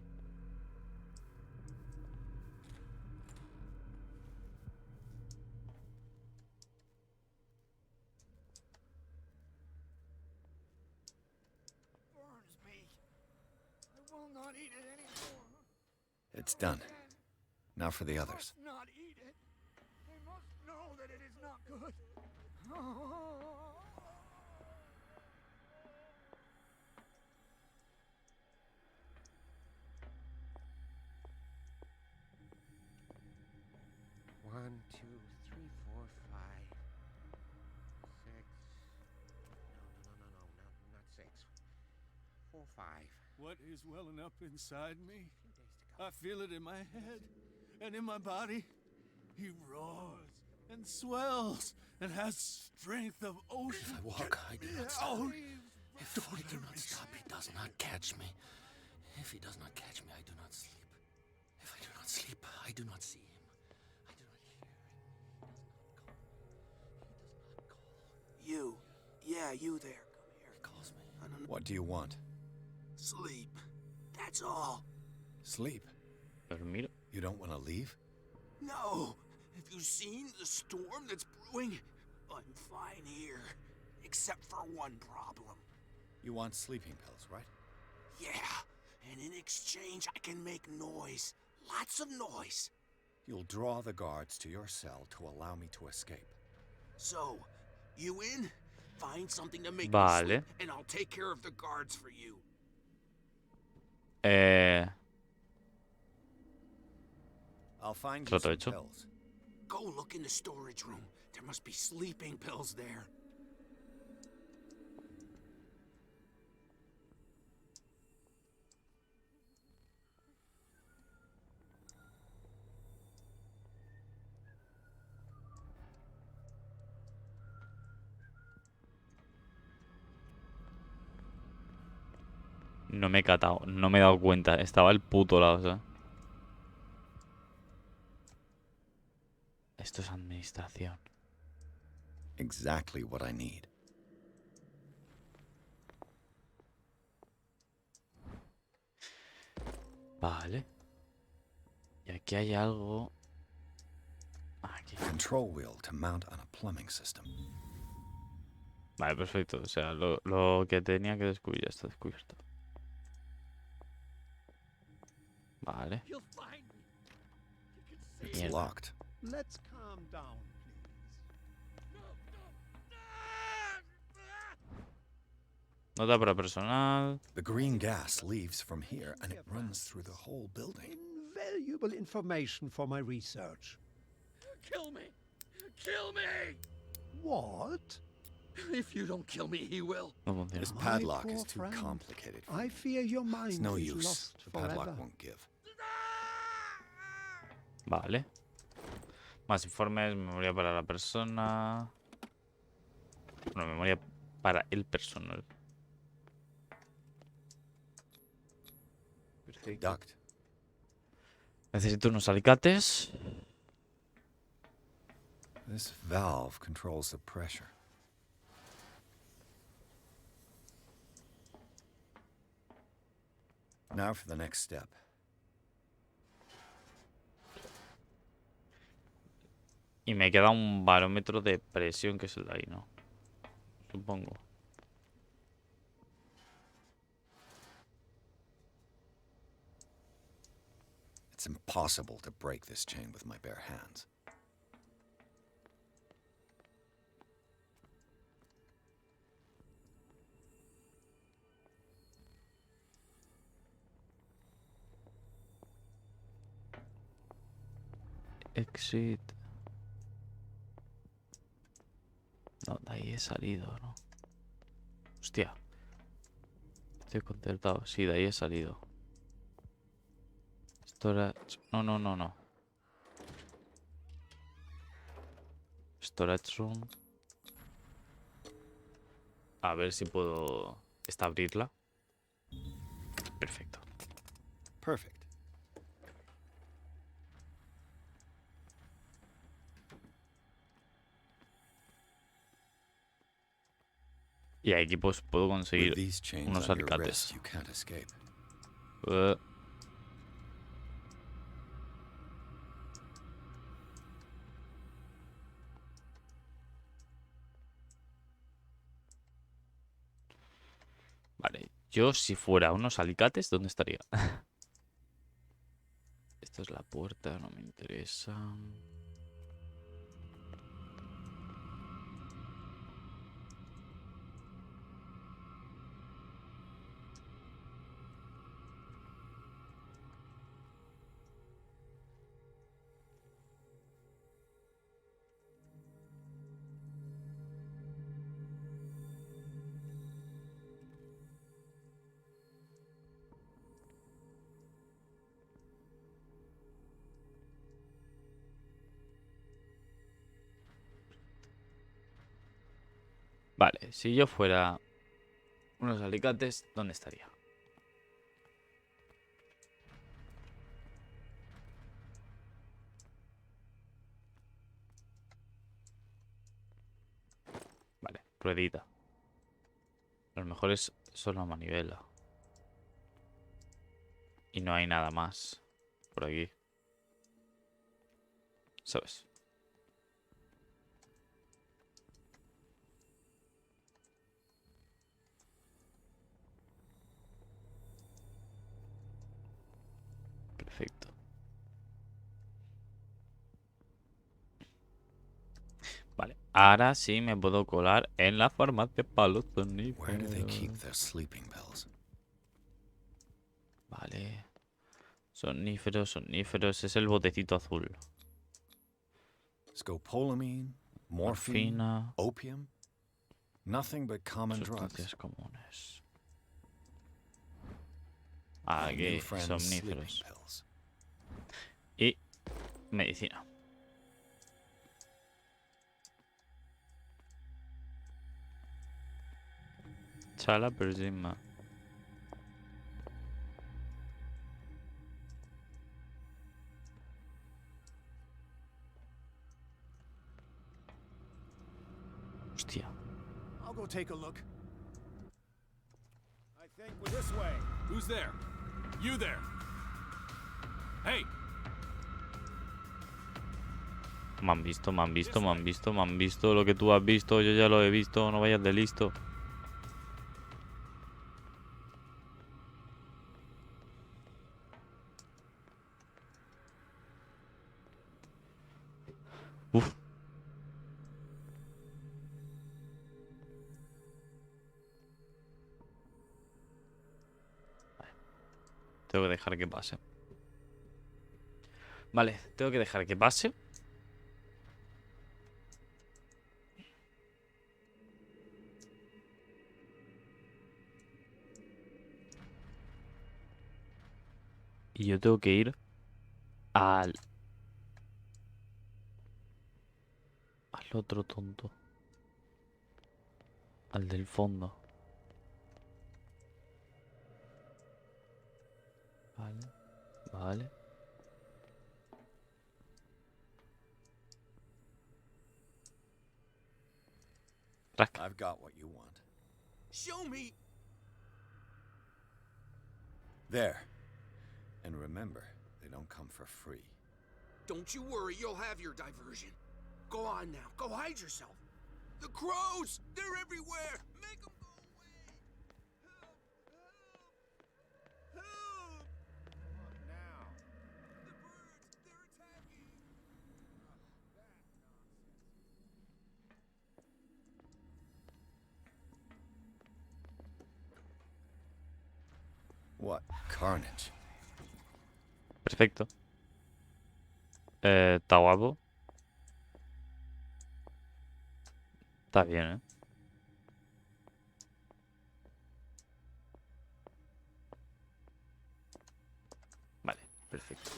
[SPEAKER 7] Burns me. I will not eat it anymore.
[SPEAKER 2] It's done. Now for the others.
[SPEAKER 7] Must not eat it. They must know that it is not good. Oh.
[SPEAKER 3] One, two, three, four, five, six. No, not six. 4, 5.
[SPEAKER 4] What is welling up inside me? I feel it in my head and in my body. He roars and swells and has strength of ocean.
[SPEAKER 8] If I walk, I do not stop.
[SPEAKER 4] Oh,
[SPEAKER 8] If I do not stop, he does not catch me. If he does not catch me, I do not sleep. If I do not sleep, I do not see him. I do not hear him. He does not call. He does not call.
[SPEAKER 13] You. Yeah, you there. Come here.
[SPEAKER 8] He calls me.
[SPEAKER 13] I don't know.
[SPEAKER 2] What do you want?
[SPEAKER 13] Sleep. That's all.
[SPEAKER 2] Sleep.
[SPEAKER 1] Dormir.
[SPEAKER 2] You don't want to leave?
[SPEAKER 13] No. Have you seen the storm that's brewing? I'm fine here. Except for one problem.
[SPEAKER 2] You want sleeping pills, right?
[SPEAKER 13] Yeah. And in exchange, I can make noise. Lots of noise.
[SPEAKER 2] You'll draw the guards to your cell to allow me to escape.
[SPEAKER 13] So, you in? Find something to make me
[SPEAKER 1] Vale.
[SPEAKER 13] sleep, and I'll take care of the guards for you.
[SPEAKER 2] I'll find you
[SPEAKER 1] Trato
[SPEAKER 2] some
[SPEAKER 1] hecho.
[SPEAKER 2] pills.
[SPEAKER 13] Go look in the storage room. There must be sleeping pills there.
[SPEAKER 1] No me he catado, no me he dado cuenta. Estaba al puto lado, ¿sabes? Esto es administración.
[SPEAKER 2] Exactly what I need.
[SPEAKER 1] Vale. Y aquí hay algo. Aquí.
[SPEAKER 2] Control wheel to mount on a plumbing system.
[SPEAKER 1] Vale, perfecto. O sea, lo que tenía que descubrir ya está descubierto. Vale.
[SPEAKER 9] He'll find me. He can see
[SPEAKER 2] It's
[SPEAKER 1] Mierda.
[SPEAKER 2] locked.
[SPEAKER 7] Let's calm down, please.
[SPEAKER 1] Nota para personal.
[SPEAKER 2] The green gas leaves from here and it runs through the whole building.
[SPEAKER 7] Invaluable information for my research.
[SPEAKER 9] Kill me! Kill me!
[SPEAKER 7] What?
[SPEAKER 9] If you don't kill me, he will.
[SPEAKER 1] No funciona.
[SPEAKER 2] This
[SPEAKER 7] My
[SPEAKER 2] padlock
[SPEAKER 7] poor
[SPEAKER 2] is too
[SPEAKER 7] friend.
[SPEAKER 2] complicated.
[SPEAKER 7] I fear your mind
[SPEAKER 2] It's no
[SPEAKER 7] is
[SPEAKER 2] use.
[SPEAKER 7] lost
[SPEAKER 2] The padlock
[SPEAKER 7] forever.
[SPEAKER 2] won't give.
[SPEAKER 1] Vale. Más informes, memoria para la persona. Bueno, memoria para el personal. Perfecto. Necesito unos alicates.
[SPEAKER 2] This valve controls the pressure. Now for the next step.
[SPEAKER 1] Y me queda un barómetro de presión que es el de ahí, ¿no? Supongo.
[SPEAKER 2] It's impossible to break this chain with my bare hands.
[SPEAKER 1] Exit. No, de ahí he salido, ¿no? Hostia. Estoy concertado. Sí, de ahí he salido. Storage. No, no, no, no. Storage room. A ver si puedo abrirla. Perfecto.
[SPEAKER 2] Perfect.
[SPEAKER 1] Y aquí pues puedo conseguir
[SPEAKER 2] With these chains
[SPEAKER 1] unos
[SPEAKER 2] on your
[SPEAKER 1] alicates.
[SPEAKER 2] wrists, you can't escape.
[SPEAKER 1] Vale, yo si fuera unos alicates, ¿dónde estaría? Esta es la puerta, no me interesa. Vale, si yo fuera unos alicates, ¿dónde estaría? Vale, ruedita. A lo mejor es solo manivela. Y no hay nada más por aquí. ¿Sabes? Perfecto. Vale, ahora sí me puedo colar en la farmacia para los
[SPEAKER 2] Where do they keep
[SPEAKER 1] soníferos.
[SPEAKER 2] their sleeping pills?
[SPEAKER 1] Vale. Soníferos, soníferos. Es el botecito azul.
[SPEAKER 2] Scopolamine, morphine,
[SPEAKER 1] Morfina.
[SPEAKER 2] opium. Nothing but common drugs.
[SPEAKER 1] Sustancias comunes.
[SPEAKER 2] My new
[SPEAKER 1] Aquí,
[SPEAKER 2] friend's sleeping
[SPEAKER 1] somníferos.
[SPEAKER 2] pills.
[SPEAKER 1] Y medicina. Chala persima. Hostia.
[SPEAKER 5] I'll go take a look.
[SPEAKER 4] I think we're this way. Who's there? You there. Hey.
[SPEAKER 1] Me han visto, me han visto, me han visto, me han visto. Lo que tú has visto, yo ya lo he visto. No vayas de listo. Uf. Tengo que dejar que pase. Vale, tengo que dejar que pase. Y yo tengo que ir al el otro tonto? Al del fondo. Vale. Vale.
[SPEAKER 2] I've got what you want.
[SPEAKER 13] Show me.
[SPEAKER 2] There. And remember, they don't come for free.
[SPEAKER 13] Don't you worry, you'll have your diversion. Go on now, go hide yourself. The crows! They're everywhere! Make them go away! Help! Help! Help!
[SPEAKER 10] What now?
[SPEAKER 13] The birds! They're attacking!
[SPEAKER 2] What carnage.
[SPEAKER 1] Perfecto. Está guapo. Está bien, ¿eh? Vale, perfecto.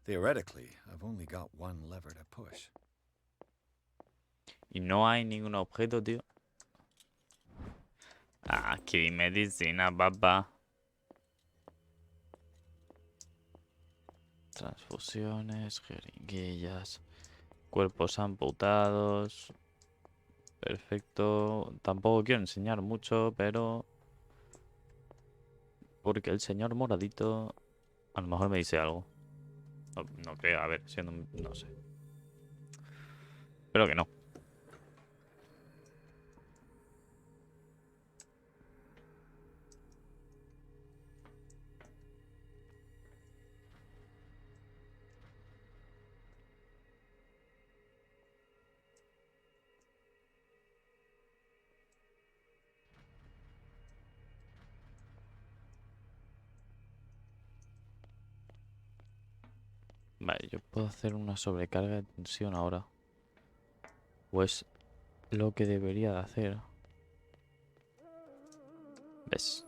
[SPEAKER 2] Theoretically, I've only got one lever to push.
[SPEAKER 1] Y no hay ningún objeto, tío. Aquí medicina, papá. Transfusiones, jeringuillas, cuerpos amputados. Perfecto. Tampoco quiero enseñar mucho, pero... Porque el señor moradito a lo mejor me dice algo. No creo, a ver, siendo... No sé. Espero que no. Vale, yo puedo hacer una sobrecarga de tensión ahora. O es lo que debería de hacer. ¿Ves?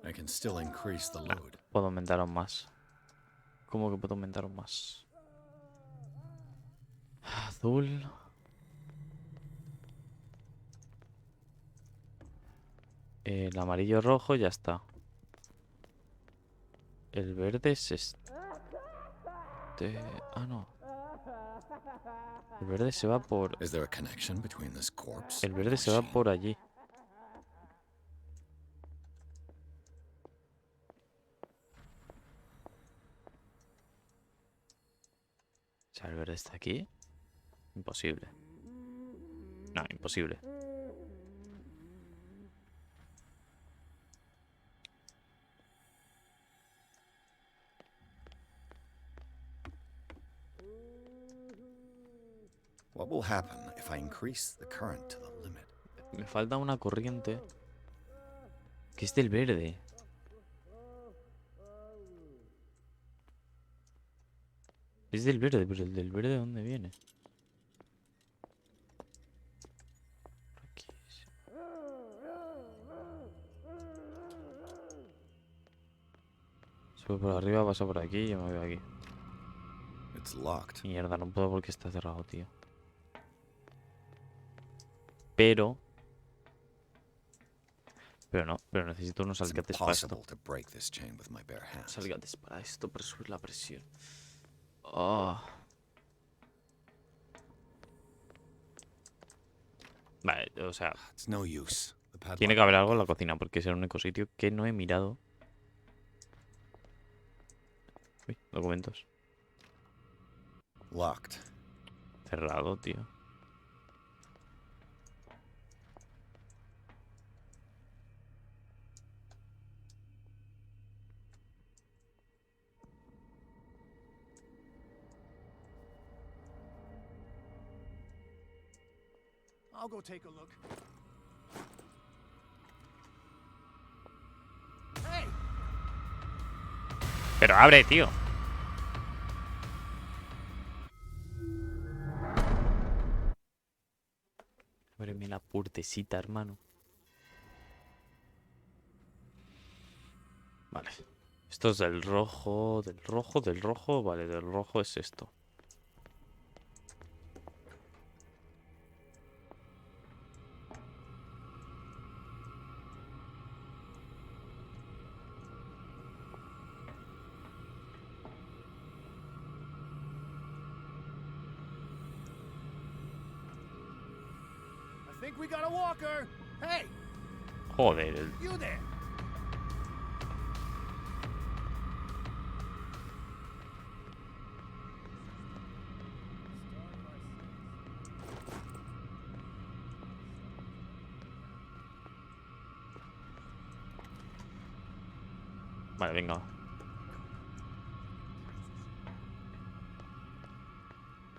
[SPEAKER 2] I can still increase the load.
[SPEAKER 1] Puedo aumentar aún más. ¿Cómo que puedo aumentar aún más? Azul. El amarillo rojo ya está. El verde es este. Ah, no. El verde se va por...
[SPEAKER 2] Is there a connection between this corpse
[SPEAKER 1] El verde se va por allí. O sea, el verde está aquí. Imposible. No, imposible.
[SPEAKER 2] What will happen if I increase the current to the limit?
[SPEAKER 1] Me falta una corriente. Que es del verde. Es del verde, pero el del verde ¿de dónde viene? Aquí. Sube por arriba, pasa por aquí y yo me voy aquí.
[SPEAKER 2] It's locked.
[SPEAKER 1] Mierda, no puedo porque está cerrado, tío. Pero no, pero necesito unos alcates para esto. Unos alcates para esto, para subir la presión. Oh. Vale, o sea, tiene que haber algo en la cocina porque es el único sitio que no he mirado. Uy, documentos.
[SPEAKER 2] Locked.
[SPEAKER 1] Cerrado, tío.
[SPEAKER 5] I'll go take a look. Hey!
[SPEAKER 1] Pero abre, tío. Ábreme la puertecita, hermano. Vale. Esto es del rojo, del rojo, del rojo. Vale, del rojo es esto.
[SPEAKER 4] think we got a walker? Hey,
[SPEAKER 1] Joder.
[SPEAKER 4] you there.
[SPEAKER 1] Vale, venga.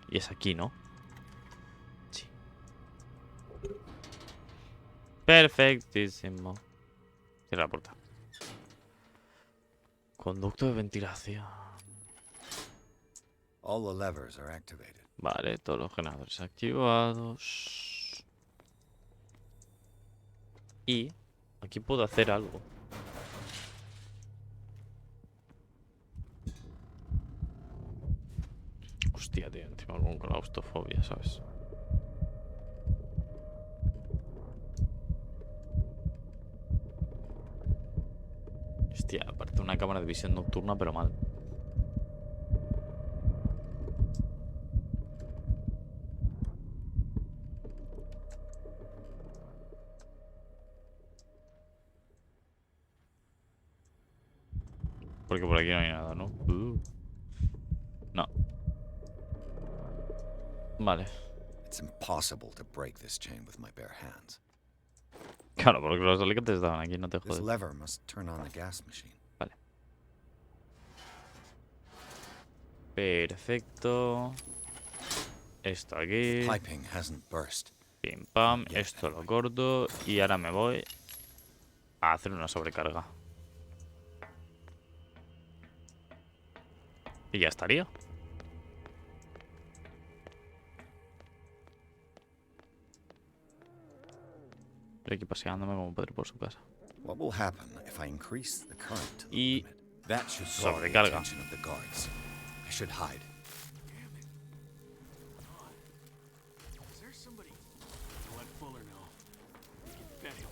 [SPEAKER 1] Y es aquí, ¿no? Sí. Perfectísimo. Cierra la puerta. Conducto de ventilación.
[SPEAKER 2] All the levers are activated.
[SPEAKER 1] Vale, todos los generadores activados. Y aquí puedo hacer algo. Hostia, tío, encima con claustrofobia, ¿sabes? Hostia, aparte una cámara de visión nocturna, pero mal. Porque por aquí no hay nada, ¿no? No. Vale.
[SPEAKER 2] It's impossible to break this chain with my bare hands.
[SPEAKER 1] Claro, porque los alicates estaban aquí, no te
[SPEAKER 2] This
[SPEAKER 1] jodes.
[SPEAKER 2] lever must turn on the gas machine.
[SPEAKER 1] Vale. Perfecto. Esto aquí.
[SPEAKER 2] Piping hasn't burst.
[SPEAKER 1] Pim pam. Esto lo corto. Y ahora me voy a hacer una sobrecarga. Y ya estaría. Estoy aquí paseándome como padre por su casa.
[SPEAKER 2] What will happen if I increase the current to the
[SPEAKER 1] Y
[SPEAKER 2] limit? That should draw the
[SPEAKER 1] sobrecarga.
[SPEAKER 2] attention of the guards. I should hide.
[SPEAKER 4] Is there somebody? Let Fuller know. Get Benny.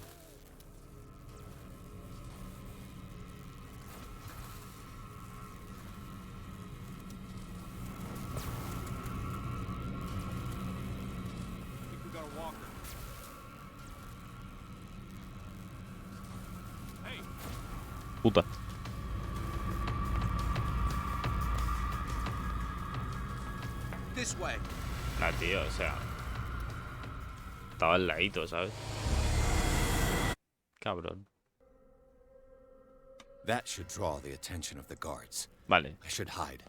[SPEAKER 4] I think we got a walker. Hey,
[SPEAKER 1] Puta.
[SPEAKER 13] This way.
[SPEAKER 1] Nah, tío, o sea. Estaba al ladito, ¿sabes? Cabrón.
[SPEAKER 2] That should draw the attention of the guards.
[SPEAKER 1] Vale.
[SPEAKER 2] I should hide.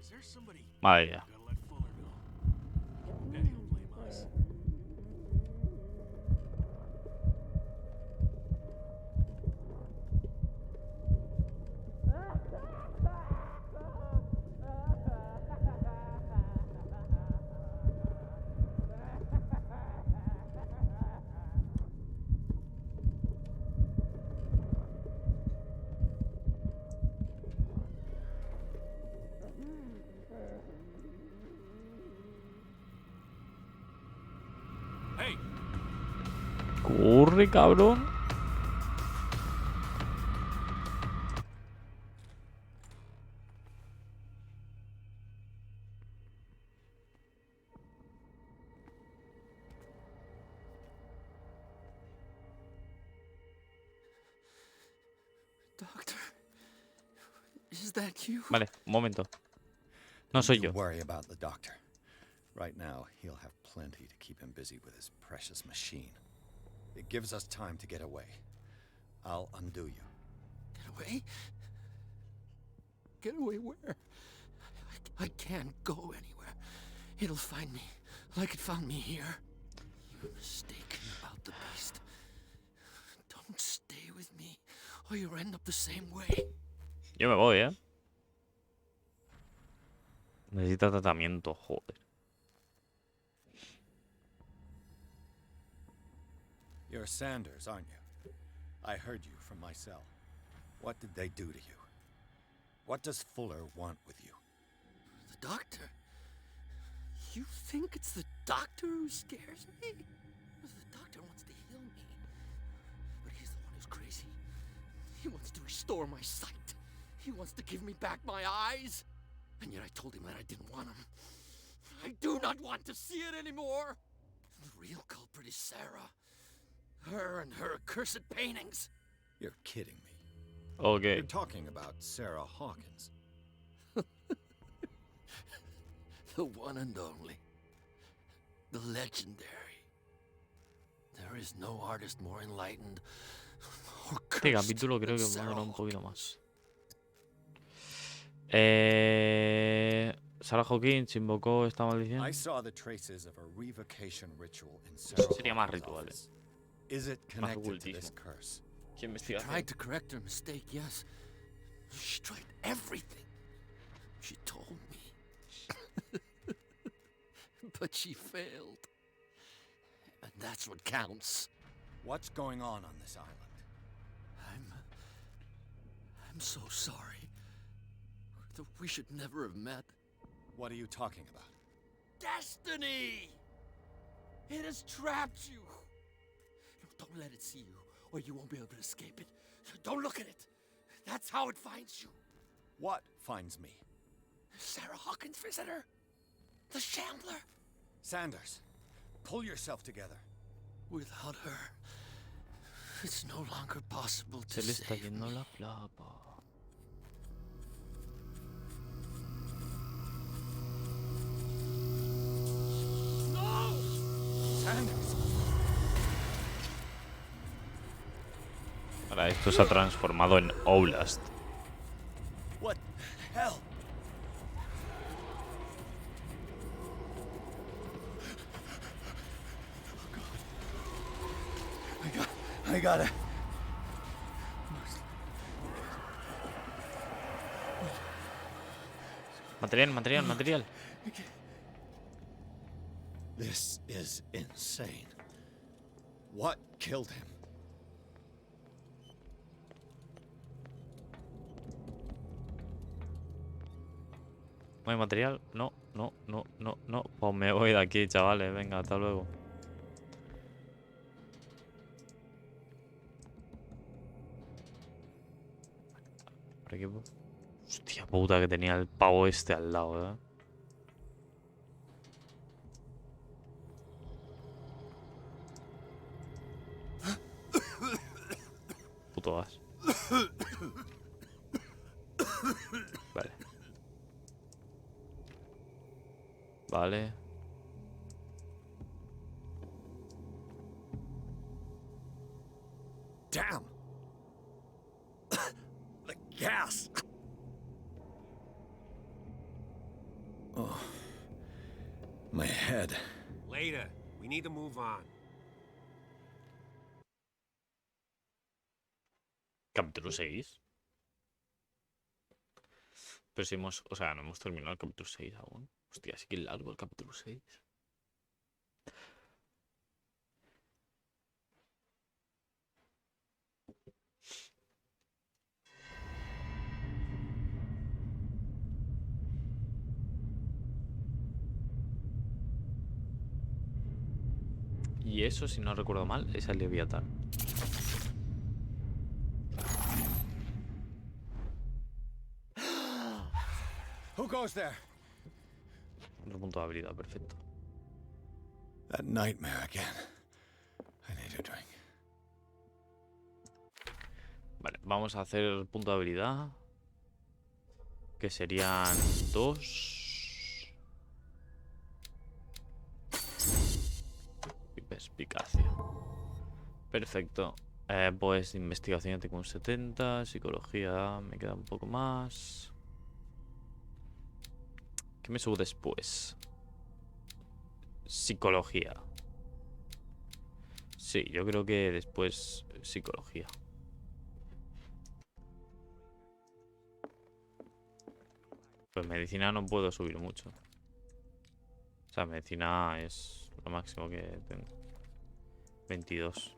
[SPEAKER 4] is there somebody?
[SPEAKER 1] Madre mía.
[SPEAKER 4] Gotta let Fuller know. Benny will blame us. Hey,
[SPEAKER 1] Corre, cabrón.
[SPEAKER 8] Doctor, is that you?
[SPEAKER 1] Vale, un momento. No soy yo.
[SPEAKER 2] Don't worry about the doctor. Right now, he'll have plenty to keep him busy with his precious machine. It gives us time to get away. I'll undo you.
[SPEAKER 8] Get away? Get away where? I can't go anywhere. It'll find me like it found me here. You're mistaken about the beast. Don't stay with me, or you'll end up the same way.
[SPEAKER 1] Yo me voy, ¿eh? Necesita tratamiento, joder.
[SPEAKER 2] You're Sanders, aren't you? I heard you from my cell. What did they do to you? What does Fuller want with you?
[SPEAKER 8] The doctor? You think it's the doctor who scares me? The doctor wants to heal me. But he's the one who's crazy. He wants to restore my sight. He wants to give me back my eyes. And yet I told him that I didn't want him. I do not want to see it anymore. The real culprit is Sarah. Her and her accursed paintings.
[SPEAKER 2] You're kidding me.
[SPEAKER 1] Okay.
[SPEAKER 2] You're talking about Sarah Hawkins.
[SPEAKER 8] The one and only. The legendary. There is no artist more enlightened or
[SPEAKER 1] Este
[SPEAKER 8] cursed
[SPEAKER 1] capítulo creo
[SPEAKER 8] than
[SPEAKER 1] que va a
[SPEAKER 8] Sarah
[SPEAKER 1] durar un poquito
[SPEAKER 8] Hawkins.
[SPEAKER 1] más. Sarah Hawkins invocó esta maldición.
[SPEAKER 2] I saw the traces of a revocation ritual in Sarah
[SPEAKER 1] Sería más
[SPEAKER 2] Hawkins'
[SPEAKER 1] rituales.
[SPEAKER 2] office. Is it
[SPEAKER 1] Más
[SPEAKER 2] connected to this
[SPEAKER 1] ocultismo.
[SPEAKER 2] curse?
[SPEAKER 1] ¿Qué
[SPEAKER 8] She tried to correct her mistake, yes. She tried everything. She told me. But she failed. And that's what counts.
[SPEAKER 2] What's going on this island?
[SPEAKER 8] I'm so sorry. We should never have met.
[SPEAKER 2] What are you talking about?
[SPEAKER 8] Destiny! It has trapped you. No, don't let it see you, or you won't be able to escape it. Don't look at it. That's how it finds you.
[SPEAKER 2] What finds me?
[SPEAKER 8] Sarah Hawkins' visitor. The Shambler.
[SPEAKER 2] Sanders, pull yourself together.
[SPEAKER 8] Without her, it's no longer possible to
[SPEAKER 1] Se le está
[SPEAKER 8] save
[SPEAKER 1] yendo
[SPEAKER 8] me.
[SPEAKER 1] la plapa.
[SPEAKER 8] No!
[SPEAKER 2] Sanders!
[SPEAKER 1] Ahora esto se ha transformado en Oblast.
[SPEAKER 2] What the hell? I gotta.
[SPEAKER 1] Material.
[SPEAKER 2] This is insane. What killed him?
[SPEAKER 1] ¿No hay material? No. Pues me voy de aquí, chavales. Venga, hasta luego. Por aquí. Hostia puta que tenía el pavo este al lado, Puto gas. Vale.
[SPEAKER 2] Damn! The gas! Oh. My head.
[SPEAKER 3] Later. We need to move on.
[SPEAKER 1] Capítulo 6. Pero si hemos... O sea, no hemos terminado el capítulo 6 aún. Hostia, sí que es largo el capítulo 6. Y eso, si no recuerdo mal, es el Leviatán.
[SPEAKER 2] Who goes there?
[SPEAKER 1] Otro punto de habilidad, perfecto.
[SPEAKER 2] That nightmare again. I need a drink.
[SPEAKER 1] Vale, vamos a hacer el punto de habilidad. Que serían 2. Y perspicacia. Perfecto. Pues investigación tengo un 70. Psicología me queda un poco más. ¿Qué me subo después? Psicología. Sí, yo creo que después psicología. Pues medicina no puedo subir mucho. O sea, medicina es lo máximo que tengo. 22.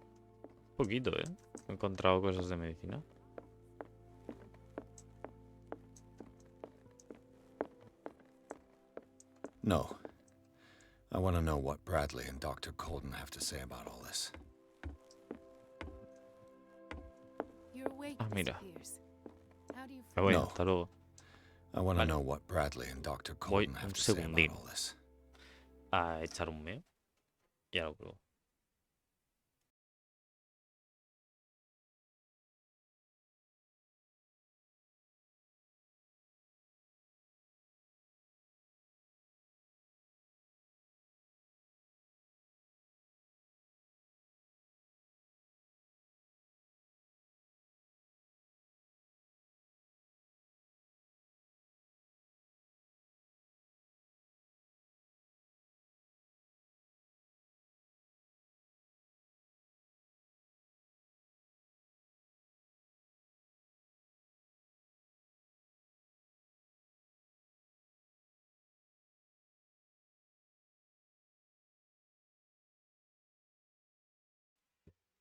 [SPEAKER 1] Poquito, ¿eh? He encontrado cosas de medicina.
[SPEAKER 2] No. I want to know what Bradley and Dr. Colden have to say about all this.
[SPEAKER 1] Ah, mira. Me voy,
[SPEAKER 2] No.
[SPEAKER 1] hasta luego.
[SPEAKER 2] I want to
[SPEAKER 1] Vale.
[SPEAKER 2] know what Bradley and Dr.
[SPEAKER 1] Voy
[SPEAKER 2] Colden have
[SPEAKER 1] un
[SPEAKER 2] to say about
[SPEAKER 1] segundín.
[SPEAKER 2] all this.
[SPEAKER 1] a echar un meo y ahora lo pruebo.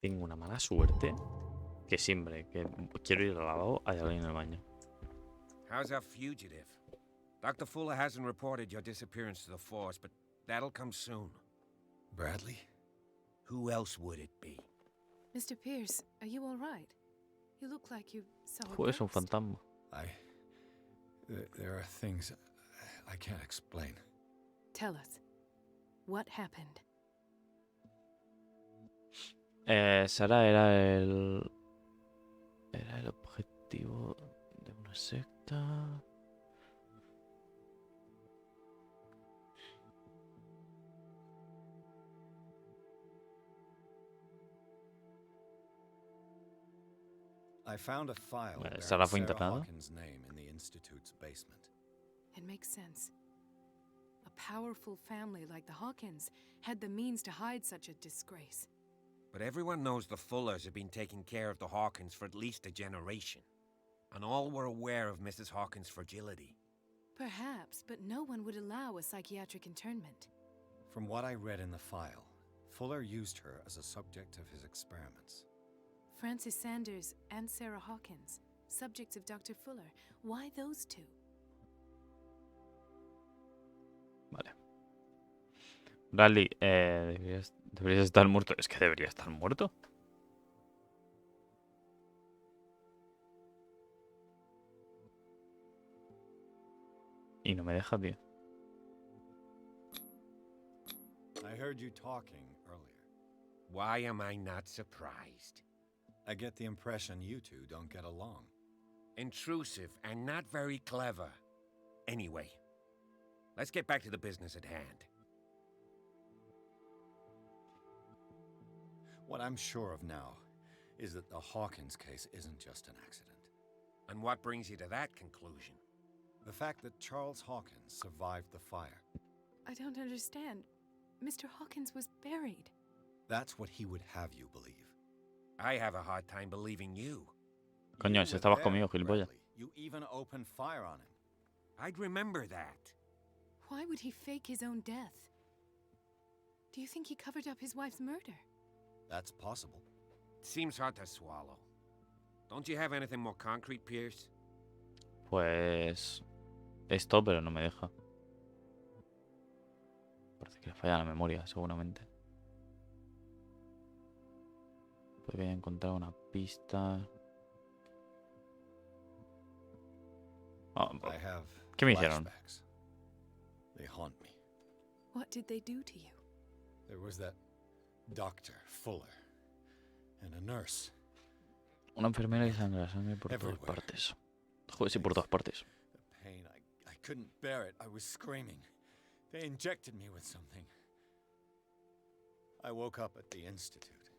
[SPEAKER 1] Tengo una mala suerte que siempre que quiero ir al lavabo hay alguien en el baño.
[SPEAKER 3] How's our fugitive? Dr. Fuller hasn't reported your disappearance to the force, but that'll come soon.
[SPEAKER 2] Bradley?
[SPEAKER 3] Who else would it be?
[SPEAKER 12] Mr. Pierce, are you all right? You look like you saw a
[SPEAKER 1] Joder, es un
[SPEAKER 12] ghost.
[SPEAKER 1] fantasma.
[SPEAKER 2] There are things I can't explain.
[SPEAKER 12] Tell us, what happened?
[SPEAKER 1] Sara era el objetivo de una secta.
[SPEAKER 2] I found a file bearing
[SPEAKER 1] Sara fue
[SPEAKER 2] Sarah
[SPEAKER 1] internada.
[SPEAKER 2] Hawkins' name in the Institute's basement.
[SPEAKER 12] It makes sense. A powerful family like the Hawkins had the means to hide such a disgrace.
[SPEAKER 3] But everyone knows the Fullers have been taking care of the Hawkins for at least a generation. And all were aware of Mrs. Hawkins' fragility.
[SPEAKER 12] Perhaps, but no one would allow a psychiatric internment.
[SPEAKER 2] From what I read in the file, Fuller used her as a subject of his experiments.
[SPEAKER 12] Francis Sanders and Sarah Hawkins, subjects of Dr. Fuller. Why those two?
[SPEAKER 1] Vale. Bradley, deberías estar muerto. Es que debería estar muerto. Y no me deja, tío.
[SPEAKER 2] I heard you talking earlier.
[SPEAKER 3] Why am I not surprised?
[SPEAKER 2] I get the impression you two don't get along.
[SPEAKER 3] Intrusive and not very clever. Anyway, let's get back to the business at hand.
[SPEAKER 2] What I'm sure of now is that the Hawkins case isn't just an accident.
[SPEAKER 3] And what brings you to that conclusion?
[SPEAKER 2] The fact that Charles Hawkins survived the fire.
[SPEAKER 12] I don't understand. Mr. Hawkins was buried.
[SPEAKER 2] That's what he would have you believe.
[SPEAKER 3] I have a hard time believing you.
[SPEAKER 1] Coño, si estabas conmigo, gilipollas.
[SPEAKER 2] You even opened fire on him.
[SPEAKER 3] I'd remember that.
[SPEAKER 12] Why would he fake his own death? Do you think he covered up his wife's murder?
[SPEAKER 2] That's possible.
[SPEAKER 3] Seems hard to swallow. Don't you have anything more concrete, Pierce?
[SPEAKER 1] Pues esto, pero no me deja. Parece que le falla la memoria, seguramente. Pues voy a encontrar una pista.
[SPEAKER 2] I have
[SPEAKER 1] ¿Qué me hicieron?
[SPEAKER 2] flashbacks. They haunt me.
[SPEAKER 12] What did they do to you?
[SPEAKER 2] There was that Dr. Fuller and a nurse.
[SPEAKER 1] Una enfermera y sangre por todas partes. Joder, sí, por todas partes.
[SPEAKER 2] The pain, I couldn't bear it. I was screaming. They injected me with something. I woke up at the Institute.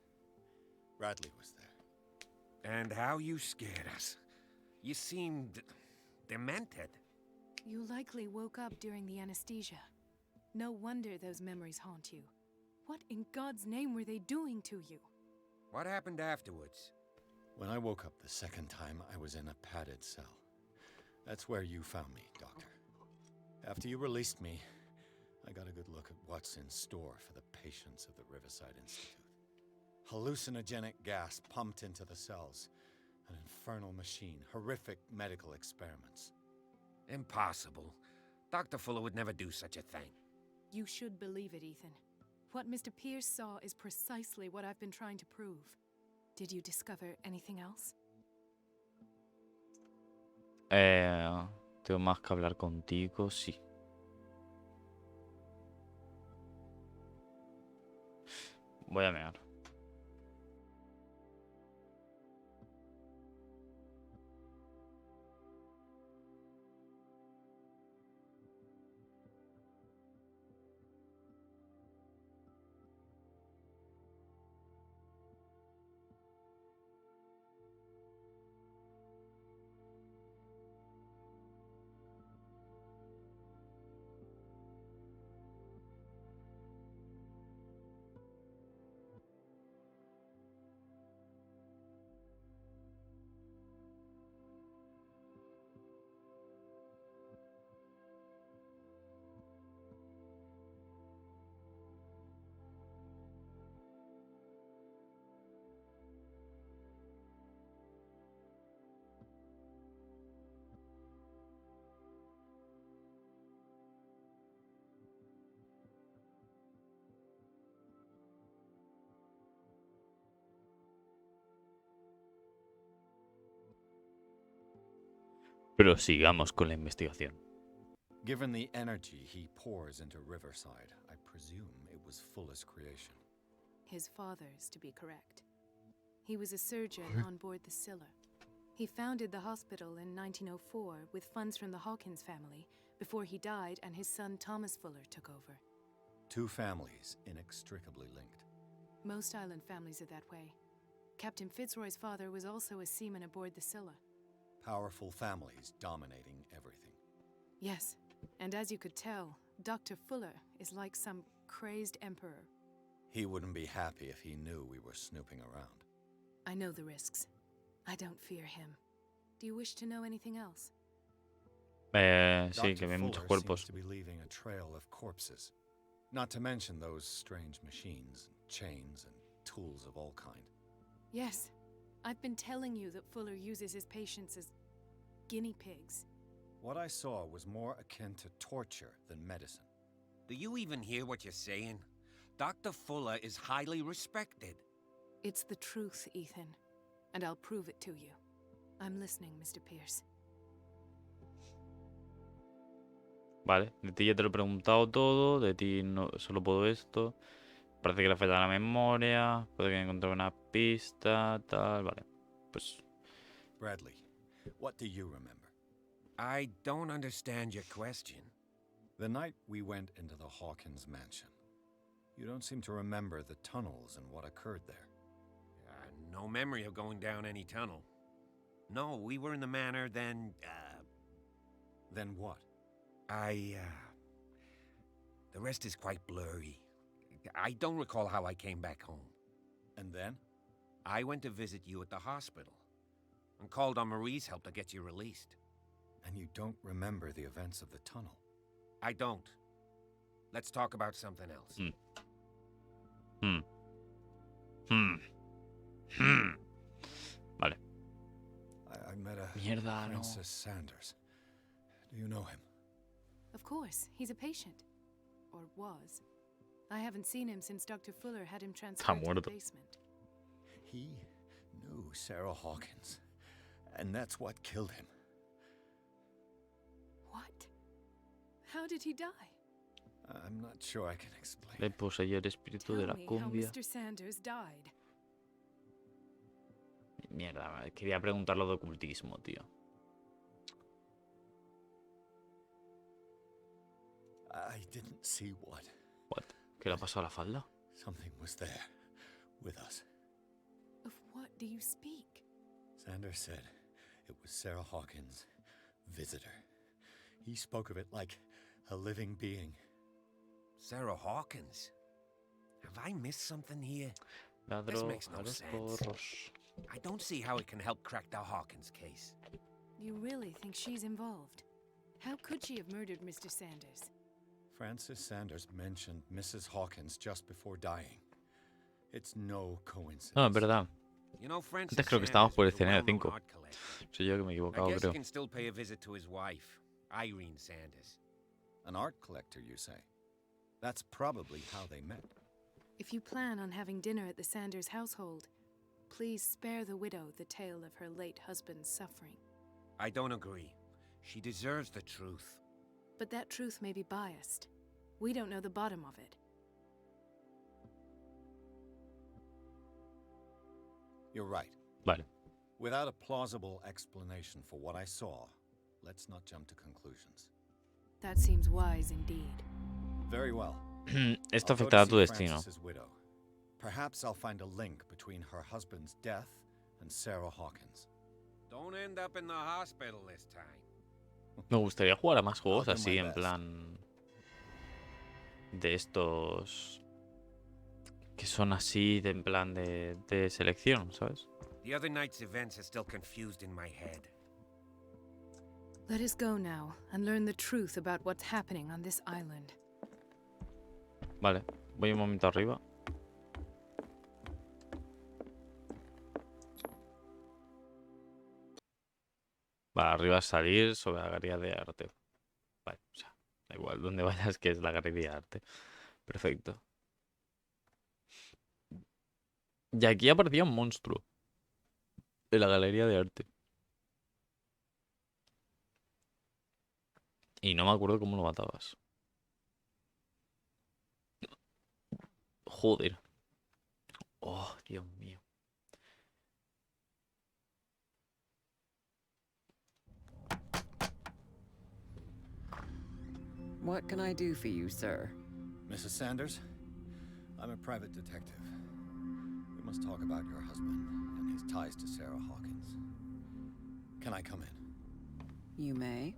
[SPEAKER 2] Bradley was there.
[SPEAKER 3] And how you scared us. You seemed demented.
[SPEAKER 12] You likely woke up during the anesthesia. No wonder those memories haunt you. What in God's name were they doing to you?
[SPEAKER 3] What happened afterwards?
[SPEAKER 2] When I woke up the second time, I was in a padded cell. That's where you found me, Doctor. After you released me, I got a good look at what's in store for the patients of the Riverside Institute. Hallucinogenic gas pumped into the cells. An infernal machine. Horrific medical experiments.
[SPEAKER 3] Impossible. Dr. Fuller would never do such a thing.
[SPEAKER 12] You should believe it, Ethan. What Mr. Pierce saw is precisely what I've been trying to prove. Did you discover anything else?
[SPEAKER 1] Tengo más que hablar contigo, sí. Voy a mear. Pero sigamos con la investigación.
[SPEAKER 2] Given the energy he pours into Riverside, I presume it was Fuller's creation.
[SPEAKER 12] His father's, to be correct. He was a surgeon on board the Scylla. He founded the hospital in 1904 with funds from the Hawkins family before he died and his son Thomas Fuller took over.
[SPEAKER 2] Two families inextricably linked.
[SPEAKER 12] Most island families are that way. Captain Fitzroy's father was also a seaman aboard the Scylla.
[SPEAKER 2] Powerful families dominating everything.
[SPEAKER 12] Yes, and as you could tell, Dr. Fuller is like some crazed emperor.
[SPEAKER 2] He wouldn't be happy if he knew we were snooping around.
[SPEAKER 12] I know the risks. I don't fear him. Do you wish to know anything else?
[SPEAKER 1] Sí, que ve muchos cuerpos.
[SPEAKER 2] Seems to be leaving a trail of corpses. Not to mention those strange machines, chains, and tools of all kind.
[SPEAKER 12] Yes, I've been telling you that Fuller uses his patients as guinea pigs.
[SPEAKER 2] What I saw was more akin to torture than medicine.
[SPEAKER 3] Do you even hear what you're saying? Dr. Fuller is highly respected.
[SPEAKER 12] It's the truth, Ethan, and I'll prove it to you. I'm listening, Mr. Pierce.
[SPEAKER 1] Vale, de ti ya te lo he preguntado todo, de ti no, solo puedo esto. Parece que le falla la memoria, puede que encontré una pista, tal, vale. Pues...
[SPEAKER 2] Bradley, what do you remember?
[SPEAKER 3] I don't understand your question.
[SPEAKER 2] The night we went into the Hawkins mansion. You don't seem to remember the tunnels and what occurred there.
[SPEAKER 3] No memory of going down any tunnel. No, we were in the manor, then,
[SPEAKER 2] Then what?
[SPEAKER 3] The rest is quite blurry. I don't recall how I came back home.
[SPEAKER 2] And then?
[SPEAKER 3] I went to visit you at the hospital and called on Marie's help to get you released.
[SPEAKER 2] And you don't remember the events of the tunnel?
[SPEAKER 3] I don't. Let's talk about something else.
[SPEAKER 1] Vale.
[SPEAKER 2] I met a
[SPEAKER 1] Mierda, no.
[SPEAKER 2] Francis Sanders. Do you know him?
[SPEAKER 12] Of course, he's a patient. Or was. I haven't seen him since Dr. Fuller had him transferred to the basement.
[SPEAKER 2] He knew Sarah Hawkins, and that's what killed him.
[SPEAKER 12] What? How did he die?
[SPEAKER 2] I'm not sure I can explain.
[SPEAKER 1] Le poseyó el espíritu de la
[SPEAKER 12] Tell me how
[SPEAKER 1] cumbia.
[SPEAKER 12] Mr. Sanders died.
[SPEAKER 1] Mierda, quería preguntar lo de ocultismo, tío.
[SPEAKER 2] I didn't see what.
[SPEAKER 1] What? ¿Qué le ha pasado a la falda?
[SPEAKER 2] Something was there, with us.
[SPEAKER 12] Of what do you speak?
[SPEAKER 2] Sanders said it was Sarah Hawkins' visitor. He spoke of it like a living being.
[SPEAKER 3] Sarah Hawkins? Have I missed something here? This
[SPEAKER 1] Ladró
[SPEAKER 3] makes
[SPEAKER 1] a
[SPEAKER 3] no
[SPEAKER 1] los
[SPEAKER 3] sense.
[SPEAKER 1] porros.
[SPEAKER 3] I don't see how it can help crack the Hawkins case.
[SPEAKER 12] You really think she's involved? How could she have murdered Mr. Sanders?
[SPEAKER 2] Francis Sanders mentioned Mrs. Hawkins just before dying. It's no coincidence.
[SPEAKER 1] No, es verdad.
[SPEAKER 3] You know, Francis
[SPEAKER 1] Antes creo que estábamos por el
[SPEAKER 3] Sanders was a
[SPEAKER 1] escenario 5.
[SPEAKER 3] well-known art collector.
[SPEAKER 1] Soy yo que me he equivocado,
[SPEAKER 3] I guess
[SPEAKER 1] creo.
[SPEAKER 3] he can still pay a visit to his wife, Irene Sanders.
[SPEAKER 2] An art collector, you say? That's probably how they met.
[SPEAKER 12] If you plan on having dinner at the Sanders household, please spare the widow the tale of her late husband's suffering.
[SPEAKER 3] I don't agree. She deserves the truth.
[SPEAKER 12] But that truth may be biased. We don't know the bottom of it.
[SPEAKER 2] You're right.
[SPEAKER 1] Vale.
[SPEAKER 2] Without a plausible explanation for what I saw, let's not jump to conclusions.
[SPEAKER 12] That seems wise indeed.
[SPEAKER 2] Very well.
[SPEAKER 1] Esto
[SPEAKER 2] I'll go
[SPEAKER 1] afectará
[SPEAKER 2] to
[SPEAKER 1] tu
[SPEAKER 2] see
[SPEAKER 1] destino.
[SPEAKER 2] Francis's widow. Perhaps I'll find a link between her husband's death and Sarah Hawkins.
[SPEAKER 3] Don't end up in the hospital this time.
[SPEAKER 1] Me gustaría jugar a más juegos
[SPEAKER 2] I'll do
[SPEAKER 1] así,
[SPEAKER 2] my
[SPEAKER 1] en
[SPEAKER 2] best.
[SPEAKER 1] plan... De estos... Que son así, en plan de selección, ¿sabes?
[SPEAKER 3] The other night's events are still confused in my head.
[SPEAKER 12] Let us go now and learn the truth about what's happening on this island.
[SPEAKER 1] Vale, voy un momento arriba. Vale, arriba es salir sobre la galería de arte. Vale, o sea, da igual donde vayas, que es la galería de arte. Perfecto. Y aquí aparecía un monstruo. En la galería de arte. Y no me acuerdo cómo lo matabas. Joder. Oh, Dios mío.
[SPEAKER 14] What can I do for you, sir?
[SPEAKER 2] Mrs. Sanders, I'm a private detective. We must talk about your husband and his ties to Sarah Hawkins. Can I come in?
[SPEAKER 14] You may.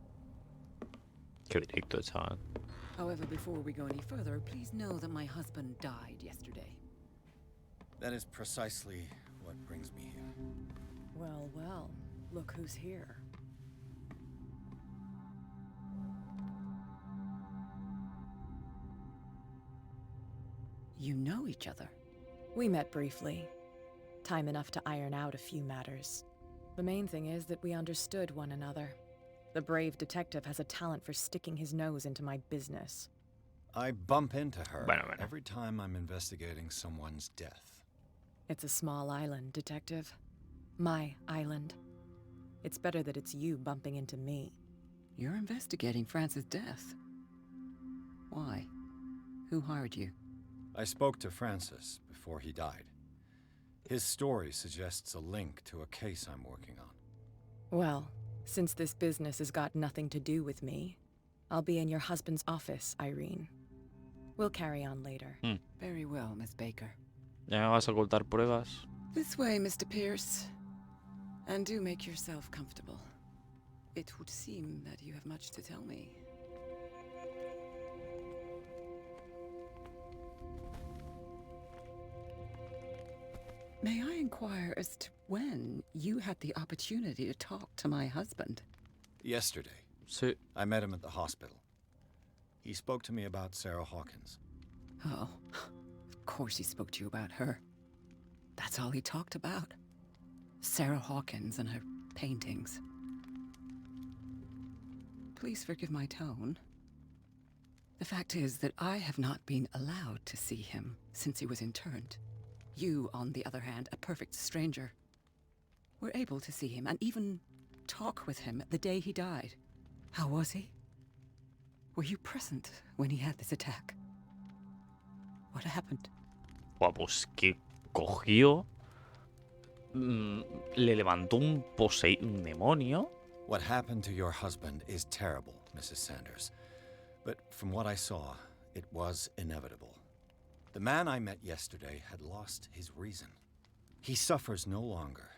[SPEAKER 1] Qué directo, chaval.
[SPEAKER 14] However, before we go any further, please know that my husband died yesterday.
[SPEAKER 2] That is precisely what brings me here.
[SPEAKER 14] Well, well, look who's here. You know each other.
[SPEAKER 12] We met briefly. Time enough to iron out a few matters. The main thing is that we understood one another. The brave detective has a talent for sticking his nose into my business.
[SPEAKER 2] I bump into her
[SPEAKER 1] Bueno.
[SPEAKER 2] every time I'm investigating someone's death.
[SPEAKER 12] It's a small island, detective. My island. It's better that it's you bumping into me.
[SPEAKER 14] You're investigating Francis' death. Why? Who hired you?
[SPEAKER 2] I spoke to Francis before he died. His story suggests a link to a case I'm working on.
[SPEAKER 12] Well, since this business has got nothing to do with me, I'll be in your husband's office, Irene. We'll carry on later.
[SPEAKER 14] Very well, Miss Baker.
[SPEAKER 1] ¿Ya me vas a ocultar pruebas?
[SPEAKER 14] This way, Mr. Pierce. And do make yourself comfortable. It would seem that you have much to tell me. May I inquire as to when you had the opportunity to talk to my husband?
[SPEAKER 2] Yesterday,
[SPEAKER 1] Sí.
[SPEAKER 2] I met him at the hospital. He spoke to me about Sarah Hawkins.
[SPEAKER 14] Oh, of course he spoke to you about her. That's all he talked about. Sarah Hawkins and her paintings. Please forgive my tone. The fact is that I have not been allowed to see him since he was interned. You, on the other hand, a perfect stranger, were able to see him and even talk with him the day he died. How was he? Were you present when he had this attack? What happened?
[SPEAKER 1] Buah, pues que cogió... le levantó un demonio.
[SPEAKER 2] What happened to your husband is terrible, Mrs. Sanders. But from what I saw, it was inevitable. The man I met yesterday had lost his reason. He suffers no longer,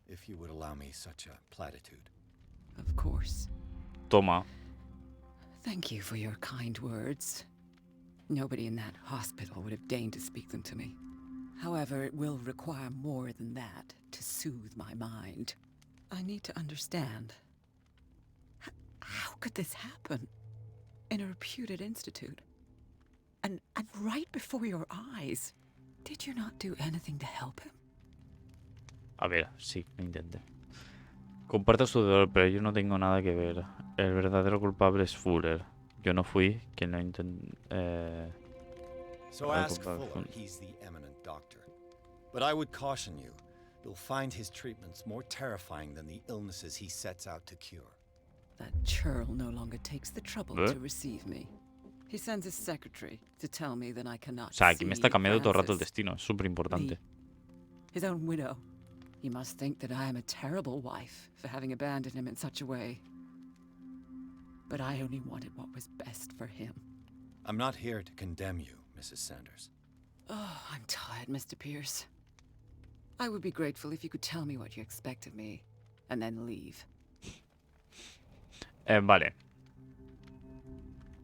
[SPEAKER 2] if you would allow me such a platitude.
[SPEAKER 14] Of course.
[SPEAKER 1] Toma.
[SPEAKER 14] Thank you for your kind words. Nobody in that hospital would have deigned to speak them to me. However, it will require more than that to soothe my mind. I need to understand. How could this happen? In a reputed institute? And right before your eyes? Did you not do anything to help him?
[SPEAKER 1] A ver, sí, lo intenté. Comparto su dolor, pero yo no tengo nada que ver. El verdadero culpable es Fuller. Yo no fui quien lo intentó.
[SPEAKER 2] So ask Fuller, he's the eminent doctor. But I would caution you, you'll find his treatments more terrifying than the illnesses he sets out to cure.
[SPEAKER 14] That churl no longer takes the trouble
[SPEAKER 1] ¿Eh?
[SPEAKER 14] to receive me. He sends his secretary to tell me that I cannot
[SPEAKER 1] O sea, aquí me está cambiando todo el rato el
[SPEAKER 14] Francis.
[SPEAKER 1] destino. Es súper importante.
[SPEAKER 14] His own widow. He must think that I am a terrible wife for having abandoned him in such a way. But I only wanted what was best for him.
[SPEAKER 2] I'm not here to condemn you, Mrs. Sanders.
[SPEAKER 14] Oh, I'm tired, Mr. Pierce. I would be grateful if you could tell me what you expect of me, and then leave.
[SPEAKER 1] Vale.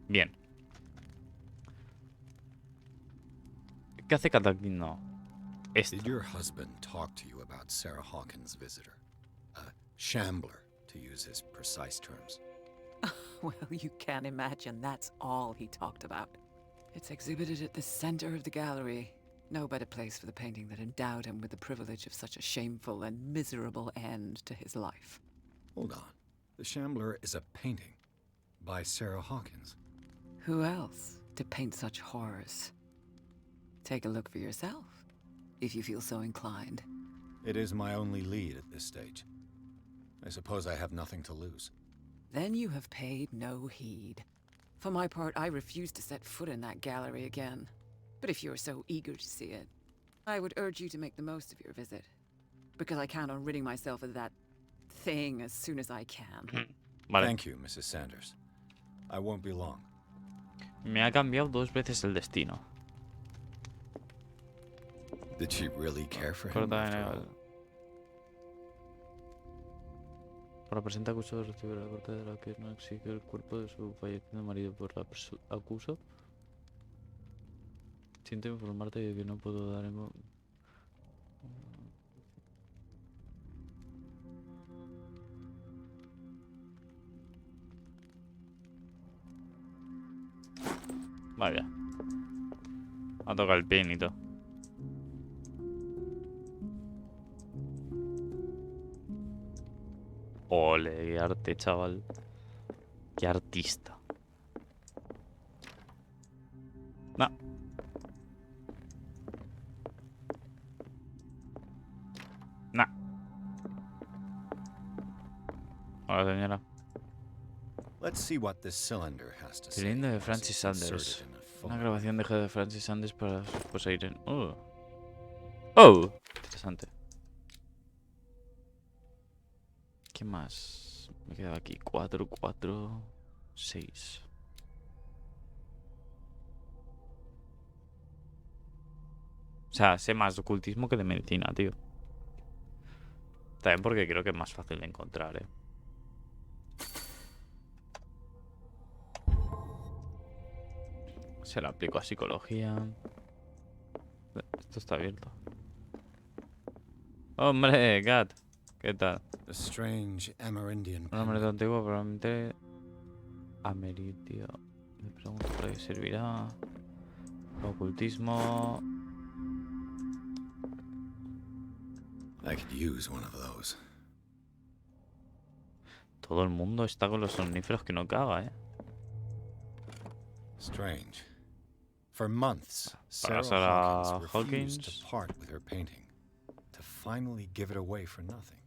[SPEAKER 1] Bien. ¿Qué hace Catalino? Esta.
[SPEAKER 2] Did your husband talk to you about Sarah Hawkins' visitor? A shambler, to use his precise terms.
[SPEAKER 14] Well, you can't imagine that's all he talked about. It's exhibited at the center of the gallery. No better place for the painting that endowed him with the privilege of such a shameful and miserable end to his life.
[SPEAKER 2] Hold on. The Shambler is a painting by Sarah Hawkins.
[SPEAKER 14] Who else to paint such horrors? Take a look for yourself, if you feel so inclined.
[SPEAKER 2] It is my only lead at this stage. I suppose I have nothing to lose.
[SPEAKER 14] Then you have paid no heed. For my part, I refuse to set foot in that gallery again. But if you're so eager to see it, I would urge you to make the most of your visit. Because I count on ridding myself of that thing as soon as I can.
[SPEAKER 1] Vale.
[SPEAKER 2] Thank you, Mrs. Sanders. I won't be long.
[SPEAKER 1] Me ha cambiado 2 veces el destino.
[SPEAKER 2] Did she really care for him after all?
[SPEAKER 1] Por la presente acusado recibe la corte de la que no exige el cuerpo de su fallecido marido por la acuso. Siento informarte de que no puedo dar en... Vaya. Ha tocado el pin y todo. Ole, qué arte, chaval. Qué artista. No. No. Hola, señora.
[SPEAKER 2] Let's see what this cylinder has to say.
[SPEAKER 1] Cilindro de Francis Sanders. Una grabación de Francis Sanders para su esposa Irene. Oh. Oh. Interesante. ¿Qué más? Me quedaba aquí 4, 4, 6. O sea, sé más de ocultismo que de medicina, tío. También porque creo que es más fácil de encontrar, ¿eh? Se lo aplico a psicología. Esto está abierto. ¡Hombre, Gat! ¿Qué tal?
[SPEAKER 2] A strange Amerindian
[SPEAKER 1] Un nombre antiguo, probablemente ameridio. Me pregunto para qué servirá. Ocultismo.
[SPEAKER 2] I could use one of those.
[SPEAKER 1] Todo el mundo está con los somníferos que no caga, ¿eh?
[SPEAKER 2] Strange. For months,
[SPEAKER 1] Para
[SPEAKER 2] Sarah
[SPEAKER 1] Sarah
[SPEAKER 2] Hawkins refused
[SPEAKER 1] Hawkins.
[SPEAKER 2] to part with her painting, to finally give it away for nothing.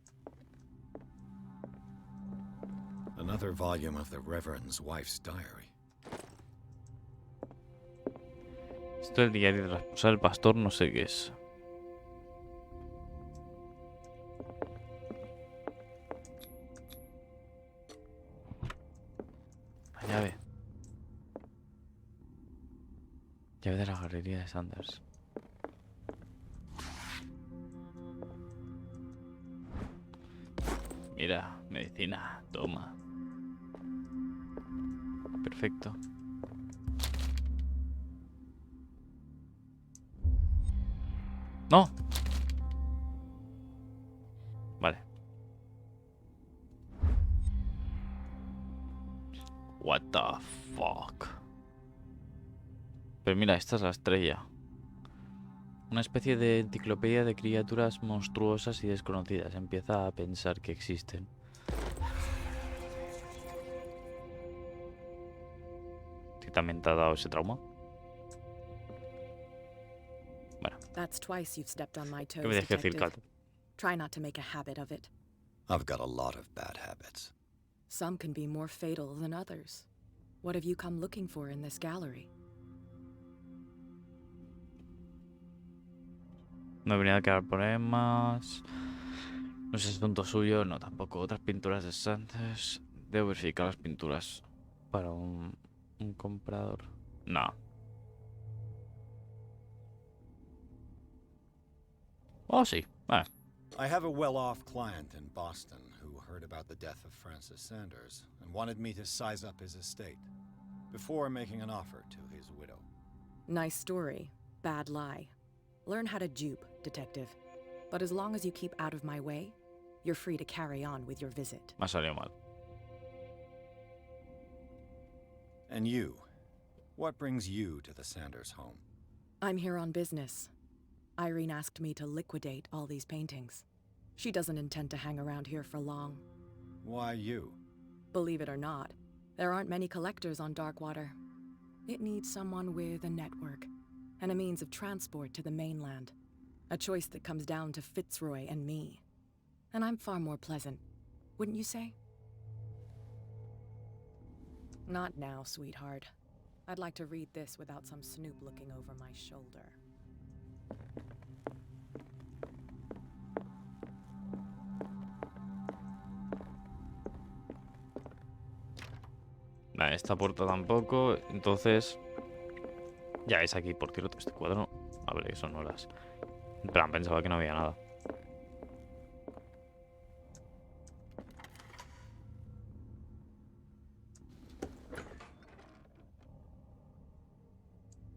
[SPEAKER 2] Another volume of the Reverend's wife's diary.
[SPEAKER 1] Esto es el diario de la esposa del pastor, no sé qué es. La llave. Llave de la galería de Sanders. Mira, medicina, toma. Perfecto. ¡No! Vale. What the fuck. Pero mira, esta es la estrella. Una especie de enciclopedia de criaturas monstruosas y desconocidas. Empieza a pensar que existen. ¿Tú también te ha dado ese trauma? Bueno.
[SPEAKER 12] That's twice you've stepped on my toes,
[SPEAKER 1] ¿Qué me dejes decir,
[SPEAKER 12] detective.
[SPEAKER 1] Kat?
[SPEAKER 12] Try not to make a habit of it.
[SPEAKER 2] I've got a lot of bad habits.
[SPEAKER 12] Some can be more fatal than others. What have you come looking for in this gallery?
[SPEAKER 1] No venía a crear problemas. No es asunto suyo, no tampoco. Otras pinturas de Santos. Debo verificar las pinturas para un comprador. No. Oh, sí. Vale.
[SPEAKER 2] I have a well-off client in Boston who heard about the death of Francis Sanders and wanted me to size up his estate before making an offer to his widow.
[SPEAKER 15] Nice story. Bad lie. Learn how to dupe, detective. But as long as you keep out of my way, you're free to carry on with your visit.
[SPEAKER 1] Me ha salido mal.
[SPEAKER 2] And you? What brings you to the Sanders home?
[SPEAKER 15] I'm here on business. Irene asked me to liquidate all these paintings. She doesn't intend to hang around here for long.
[SPEAKER 2] Why you?
[SPEAKER 15] Believe it or not, there aren't many collectors on Darkwater. It needs someone with a network and a means of transport to the mainland. A choice that comes down to Fitzroy and me. And I'm far more pleasant, wouldn't you say? Not now, sweetheart. I'd like to read this without some snoop looking over my shoulder.
[SPEAKER 1] Vale, esta puerta tampoco. Entonces... Ya es aquí, por cierto, este cuadro. A ver, eso no las... En plan, pensaba que no había nada.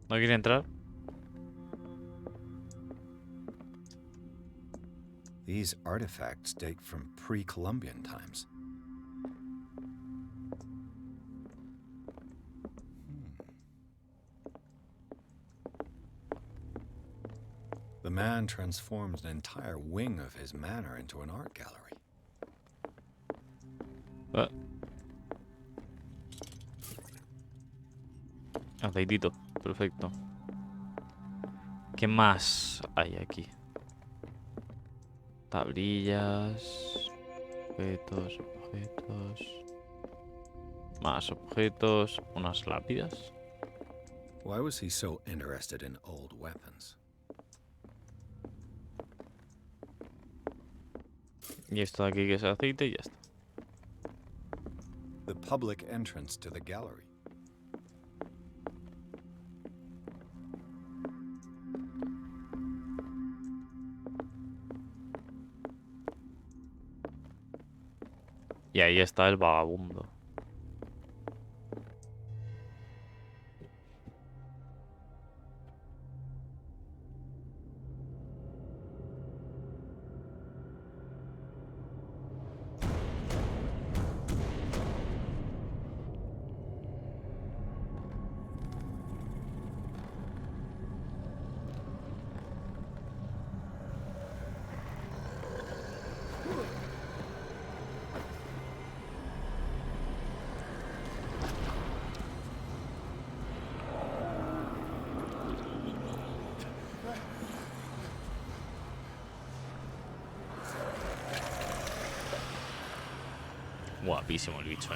[SPEAKER 1] ¿No quiere entrar?
[SPEAKER 2] These artifacts date from pre-Columbian times. The man transformed an entire wing of his manor into an art gallery.
[SPEAKER 1] Aceitito, perfecto. ¿Qué más hay aquí? Tablillas, objetos, objetos, más objetos, unas lápidas.
[SPEAKER 2] Why was he so interested in old weapons?
[SPEAKER 1] Y esto de aquí que es aceite y ya está.
[SPEAKER 2] The public entrance to the gallery.
[SPEAKER 1] Y ahí está el vagabundo. Guapísimo el bicho,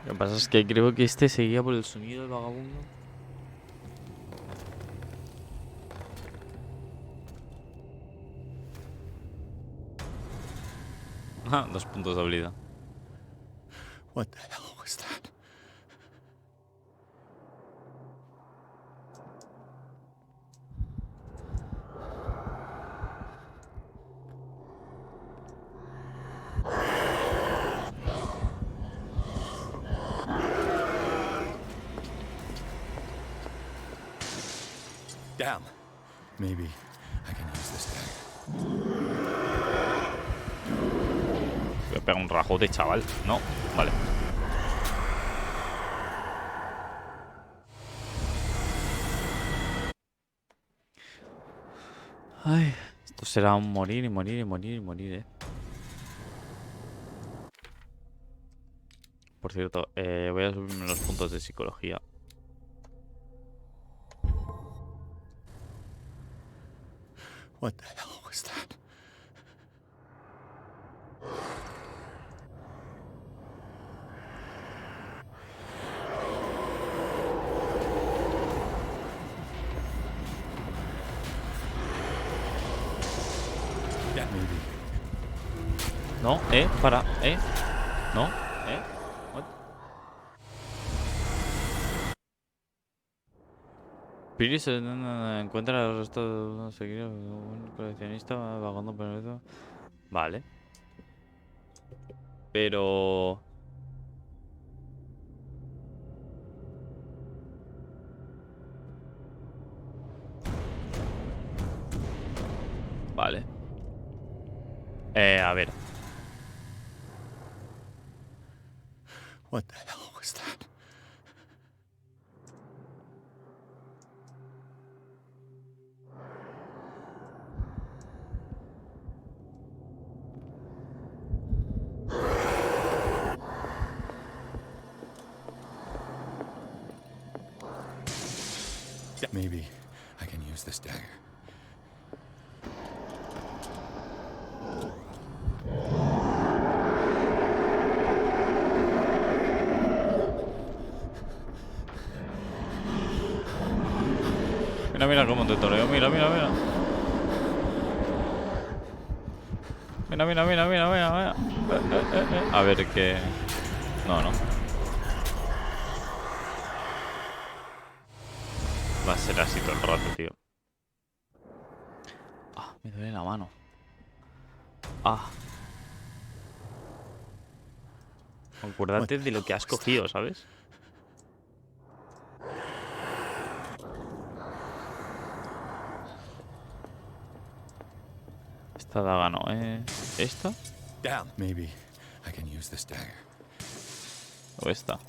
[SPEAKER 1] Lo que pasa es que creo que este seguía por el sonido del vagabundo. Ah, 2 puntos de habilidad.
[SPEAKER 2] What the hell was that? Damn. Maybe I can use this dagger.
[SPEAKER 1] Voy a pegar un rajote, chaval. No, vale. Ay, esto será un morir y morir y morir y morir, Por cierto, voy a subirme los puntos de psicología.
[SPEAKER 2] What the hell was that?
[SPEAKER 1] No, para, no, what? Piris encuentra el resto de un seguidor, un coleccionista vagando por eso. Vale. Pero... Vale. A ver.
[SPEAKER 2] What the hell was that? Maybe I can use this dagger.
[SPEAKER 1] Mira, mira cómo te toreo. Mira, mira, mira. Mira, mira, mira, mira, mira, mira. A ver qué... No, no. Va a ser así todo el rato, tío. Ah, me duele la mano. Ah. Acuérdate de lo que has cogido, ¿sabes? Esta daga no, ¿esta?
[SPEAKER 2] Maybe I can use this dagger.
[SPEAKER 1] O esta.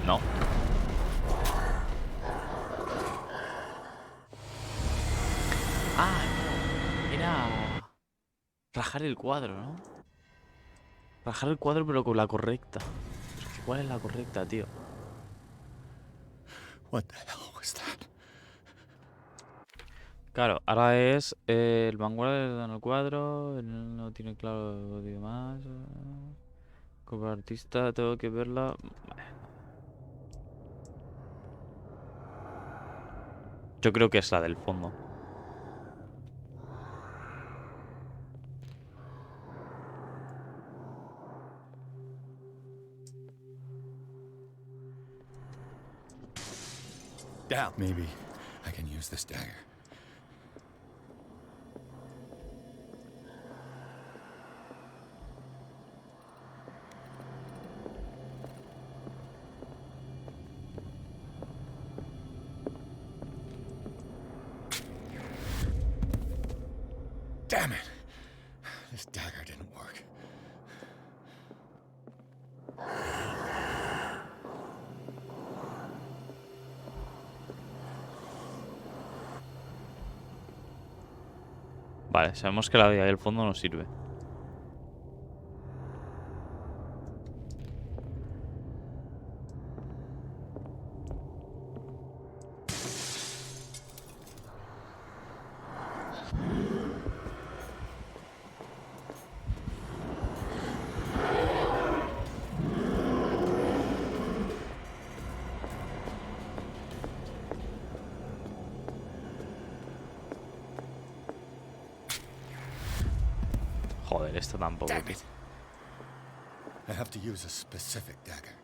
[SPEAKER 1] No. Ah, era rajar el cuadro, ¿no? Rajar el cuadro pero con la correcta. ¿Cuál es la correcta, tío?
[SPEAKER 2] What the hell was that?
[SPEAKER 1] Claro, ahora es el vanguardia en el cuadro, él no tiene claro y demás. Como artista tengo que verla. Yo creo que es la del fondo.
[SPEAKER 2] Maybe I can use this dagger. Damn it! This dagger didn't work.
[SPEAKER 1] Vale, sabemos que la de ahí al fondo no sirve. Joder, esto tampoco.
[SPEAKER 2] Damn it. I have to use a specific dagger.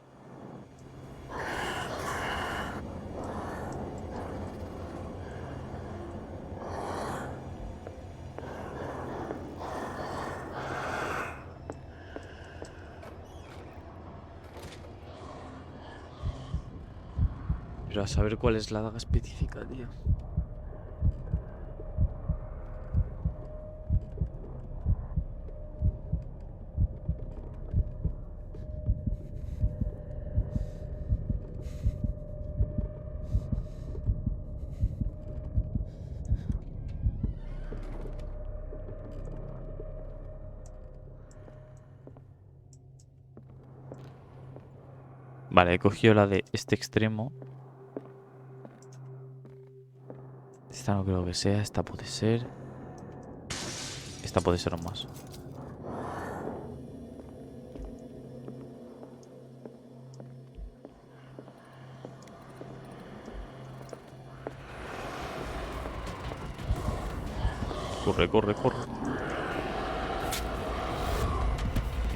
[SPEAKER 1] Pero a saber cuál es la daga específica, tío. Vale, he cogido la de este extremo. Esta no creo que sea. Esta puede ser. Esta puede ser aún más. Corre, corre, corre.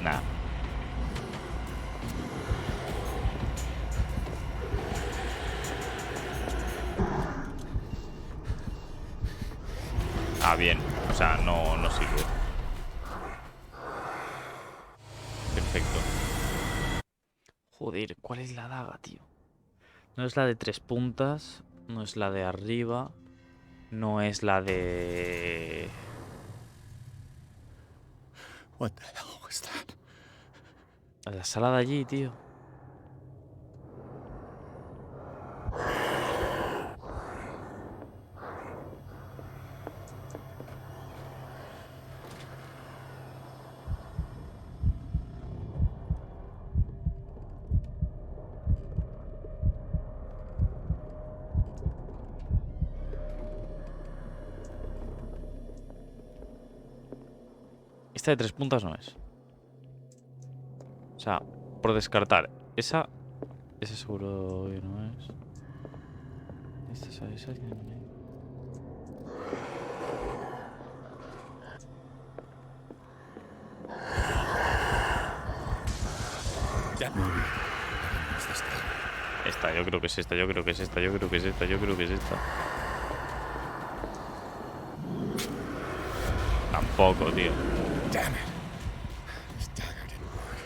[SPEAKER 1] Nah. Ah, bien. O sea, no sirve. Perfecto. Joder, ¿cuál es la daga, tío? No es la de 3 puntas. No es la de arriba. No es la de...
[SPEAKER 2] What the hell was that?
[SPEAKER 1] La sala de allí, tío. Esta de 3 puntas no es. O sea, por descartar. Esa seguro que no es. Esa que no es. Esta, yo creo que es esta, yo creo que es esta, yo creo que es esta, yo creo que es esta. Tampoco, tío.
[SPEAKER 2] Damn it. This dagger didn't work.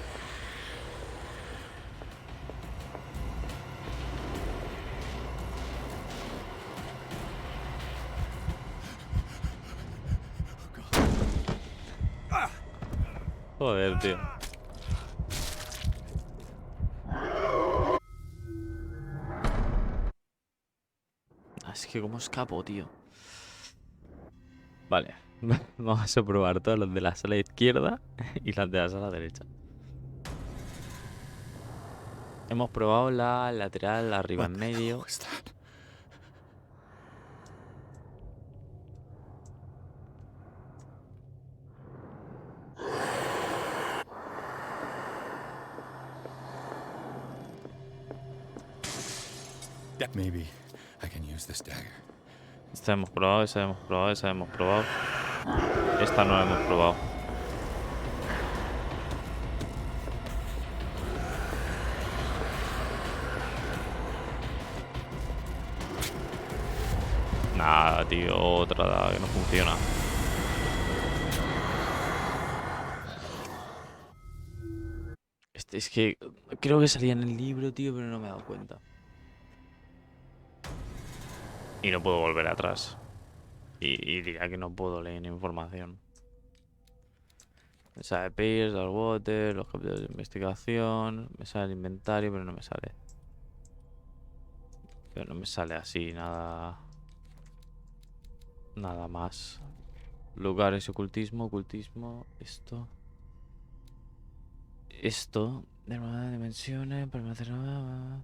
[SPEAKER 1] Joder, tío. Es que como escapo, tío. Vale. Vamos a probar todos los de la sala izquierda y las de la sala derecha. Hemos probado la lateral, arriba en medio.
[SPEAKER 2] Maybe I can use this dagger.
[SPEAKER 1] Esta hemos probado, esa hemos probado, esa hemos probado. Esta no la hemos probado. Nada, tío, otra daga que no funciona. Es que creo que salía en el libro, tío, pero no me he dado cuenta. Y no puedo volver atrás. Y diría que no puedo leer información. Me sale Peers, Darkwater, los capítulos de investigación. Me sale el inventario, pero no me sale. Pero no me sale así, nada. Nada más. Lugares, ocultismo. Esto. Dimensiones, permanecer nada.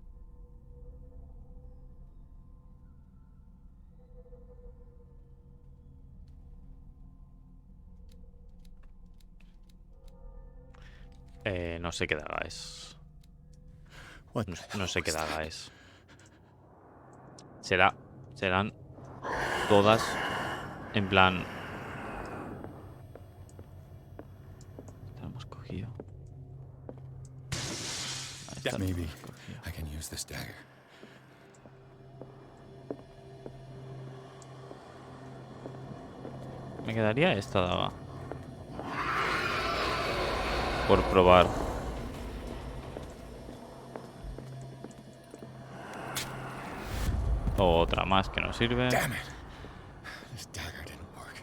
[SPEAKER 1] No sé qué daga es. No sé qué daga es. Serán todas en plan. Esta la hemos cogido.
[SPEAKER 2] Esta maybe I can use this dagger.
[SPEAKER 1] Me quedaría esta daga. Por probar. Otra más que no sirve.
[SPEAKER 2] Damn it. This dagger didn't work.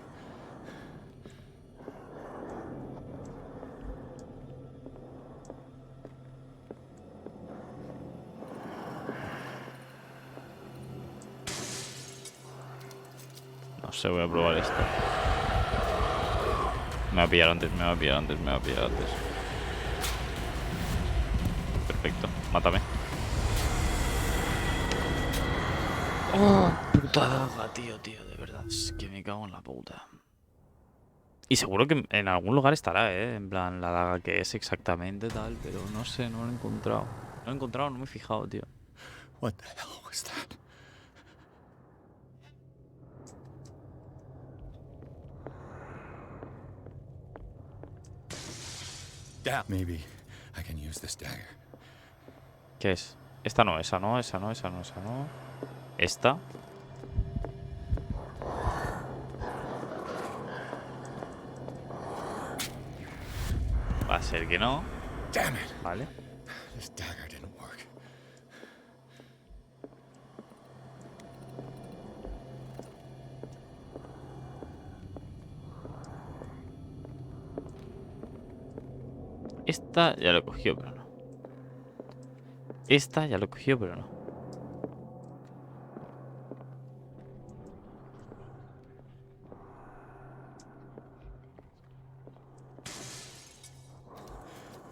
[SPEAKER 1] No sé, voy a probar esta. Me va a pillar antes. Perfecto. Mátame. Oh, puta daga, tío, de verdad. Es que me cago en la puta. Y seguro que en algún lugar estará, en plan, la daga que es exactamente tal, pero no sé, no lo he encontrado. No lo he encontrado, no me he fijado, tío.
[SPEAKER 2] What the hell was that? Damn. Maybe I can use this dagger.
[SPEAKER 1] ¿Qué es? Esta no, esa no, esa no, esa no, esa no. Esta. Va a ser que no.
[SPEAKER 2] Damn it.
[SPEAKER 1] Vale.
[SPEAKER 2] This dagger didn't work.
[SPEAKER 1] Esta ya lo cogió, pero no. Esta ya lo cogió, pero no.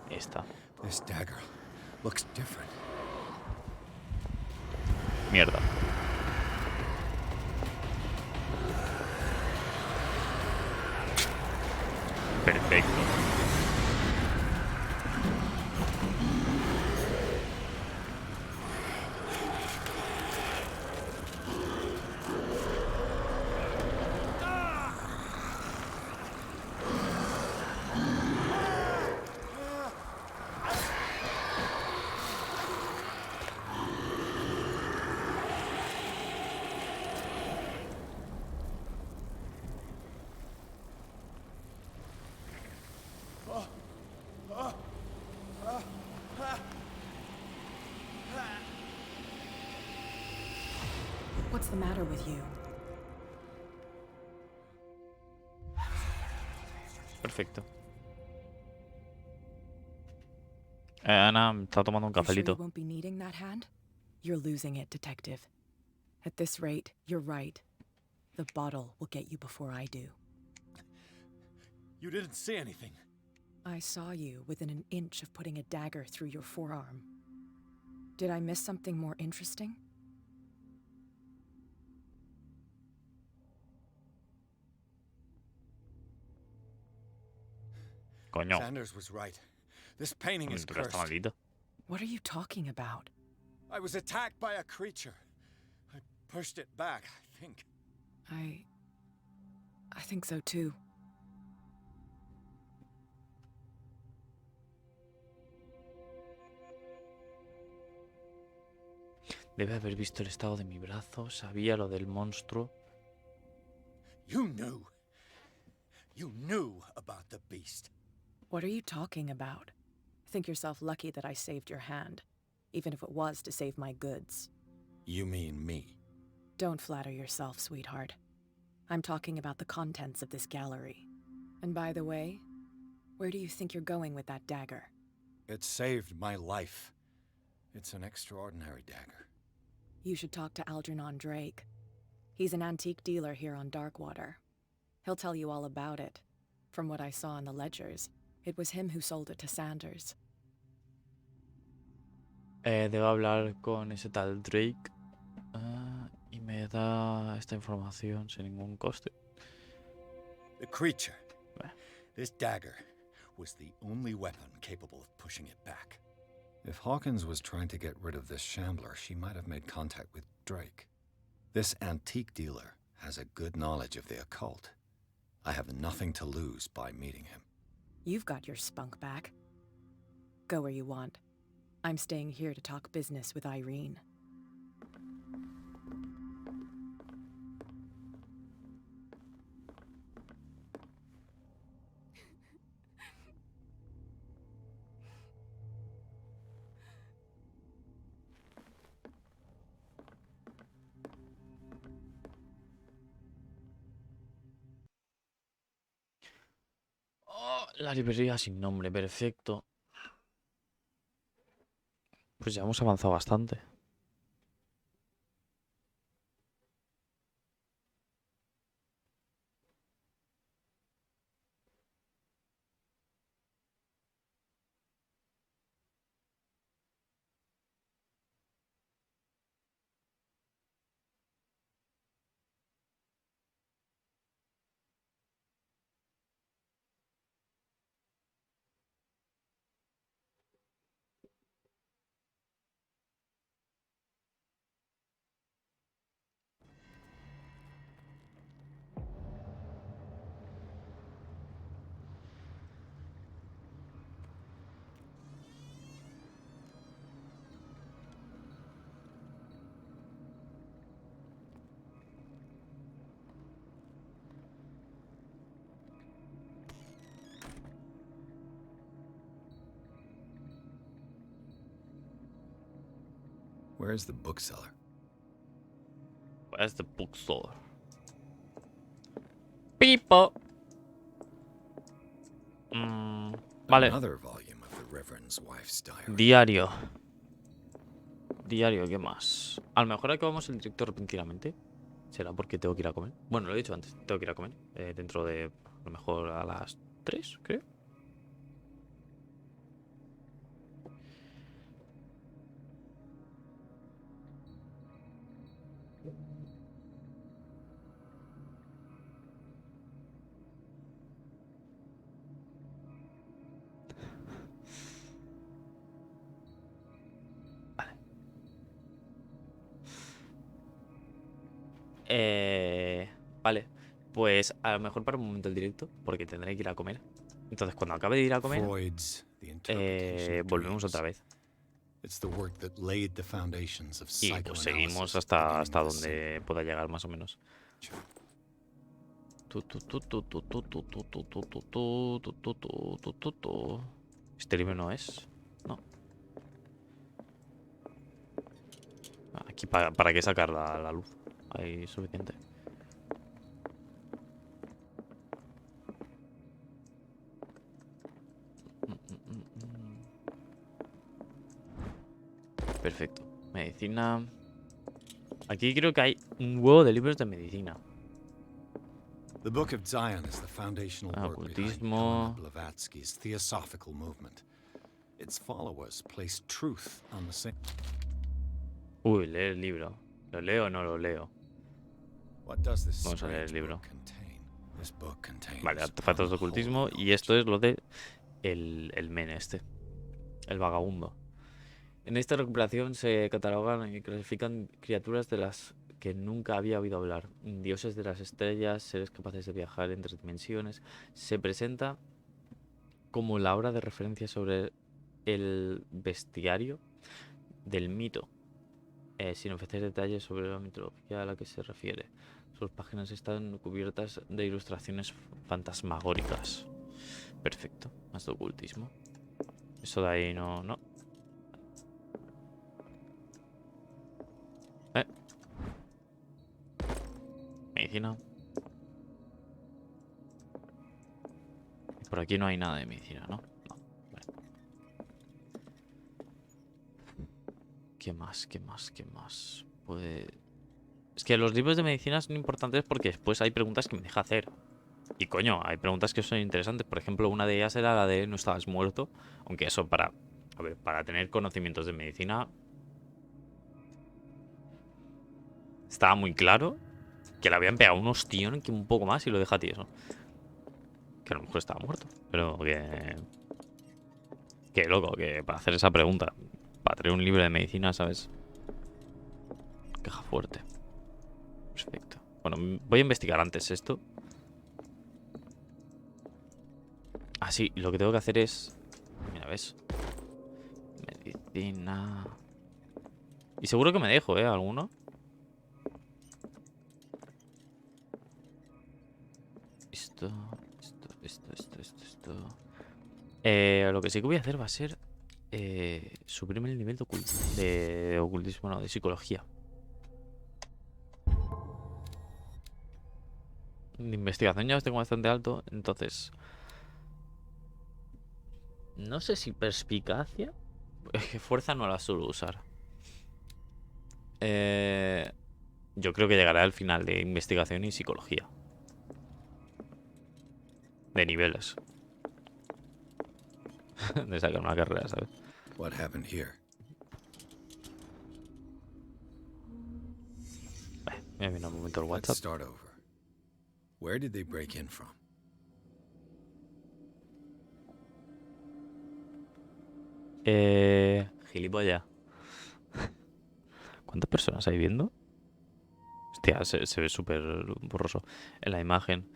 [SPEAKER 1] Esta.
[SPEAKER 2] This dagger looks different.
[SPEAKER 1] Mierda. Perfecto.
[SPEAKER 15] What's the matter with you?
[SPEAKER 1] Perfecto. Ana está tomando un
[SPEAKER 15] You sure you
[SPEAKER 1] cafelito.
[SPEAKER 15] won't be needing that hand? You're losing it, detective. At this rate, you're right. The bottle will get you before I do.
[SPEAKER 2] You didn't see anything.
[SPEAKER 15] I saw you within an inch of putting a dagger through your forearm. Did I miss something more interesting?
[SPEAKER 1] Coño.
[SPEAKER 2] Sanders was right. This painting is
[SPEAKER 1] Tu cara está
[SPEAKER 2] cursed.
[SPEAKER 1] maldito.
[SPEAKER 15] What are you talking about?
[SPEAKER 2] I was attacked by a creature. I pushed it back, I think.
[SPEAKER 15] I think so too.
[SPEAKER 1] Debe haber visto el estado de mi brazo. Sabía lo del monstruo.
[SPEAKER 2] You knew. You knew about the beast.
[SPEAKER 15] What are you talking about? Think yourself lucky that I saved your hand, even if it was to save my goods.
[SPEAKER 2] You mean me?
[SPEAKER 15] Don't flatter yourself, sweetheart. I'm talking about the contents of this gallery. And by the way, where do you think you're going with that dagger?
[SPEAKER 2] It saved my life. It's an extraordinary dagger.
[SPEAKER 15] You should talk to Algernon Drake. He's an antique dealer here on Darkwater. He'll tell you all about it. From what I saw in the ledgers, it was him who sold it to Sanders.
[SPEAKER 1] Debo hablar con ese tal Drake. Y me da esta información sin ningún coste.
[SPEAKER 2] The creature. This dagger was the only weapon capable of pushing it back. If Hawkins was trying to get rid of this shambler, she might have made contact with Drake. This antique dealer has a good knowledge of the occult. I have nothing to lose by meeting him.
[SPEAKER 15] You've got your spunk back. Go where you want. I'm staying here to talk business with Irene.
[SPEAKER 1] Oh, la librería sin nombre, perfecto. Pues ya hemos avanzado bastante.
[SPEAKER 2] Where's the bookseller?
[SPEAKER 1] Where's the bookstore? Pipo. Vale.
[SPEAKER 2] Another volume of the Reverend's wife's diary.
[SPEAKER 1] Diario. Diario, ¿qué más? A lo mejor acabamos el directo repentinamente. ¿Será porque tengo que ir a comer? Bueno, lo he dicho antes, tengo que ir a comer. Dentro de, a lo mejor a las 3, creo. Vale, pues a lo mejor para un momento el directo, porque tendré que ir a comer. Entonces, cuando acabe de ir a comer, volvemos otra vez. Y pues seguimos hasta donde pueda llegar, más o menos. Este libro no es. No. Aquí para qué sacar la luz. Hay suficiente. Perfecto. Medicina. Aquí creo que hay un huevo de libros de medicina.
[SPEAKER 2] The Book of Zion is the foundational work behind Helena Blavatsky's theosophical movement. Its followers place truth on the same.
[SPEAKER 1] Uy, leer el libro. ¿Lo leo o no lo leo? Vamos a leer el libro. Vale, artefactos de ocultismo. Y esto es lo de el men este. El vagabundo. En esta recuperación se catalogan y clasifican criaturas de las que nunca había oído hablar. Dioses de las estrellas, seres capaces de viajar entre dimensiones. Se presenta como la obra de referencia sobre el bestiario del mito, sin ofrecer detalles sobre la mitología a la que se refiere. Sus páginas están cubiertas de ilustraciones fantasmagóricas. Perfecto. Más de ocultismo. Eso de ahí no... Medicina. Por aquí no hay nada de medicina, ¿no? No. Vale. ¿Qué más? ¿Qué más? ¿Qué más? Es que los libros de medicina son importantes porque después hay preguntas que me deja hacer. Y coño, hay preguntas que son interesantes. Por ejemplo, una de ellas era la de ¿no estabas muerto? Aunque eso para tener conocimientos de medicina estaba muy claro que le habían pegado un ostión que un poco más y lo deja tieso. Que a lo mejor estaba muerto. Pero que loco, que para hacer esa pregunta, para tener un libro de medicina, ¿sabes? Caja fuerte. Perfecto. Bueno, voy a investigar antes esto. Ah, sí, lo que tengo que hacer es... Mira, ¿ves? Medicina... Y seguro que me dejo, alguno. Esto. Lo que sí que voy a hacer va a ser subirme el nivel de ocultismo, no, de psicología. De investigación ya los tengo bastante alto, entonces no sé si perspicacia. Es que fuerza no la suelo usar. Yo creo que llegará al final de investigación y psicología. De niveles. De sacar una carrera, ¿sabes?
[SPEAKER 2] What happened here?
[SPEAKER 1] Mira un momento el
[SPEAKER 2] Let's
[SPEAKER 1] WhatsApp.
[SPEAKER 2] start over. Where did they break in from?
[SPEAKER 1] Gilipollas. ¿Cuántas personas hay viendo? Hostia, se ve súper borroso en la imagen.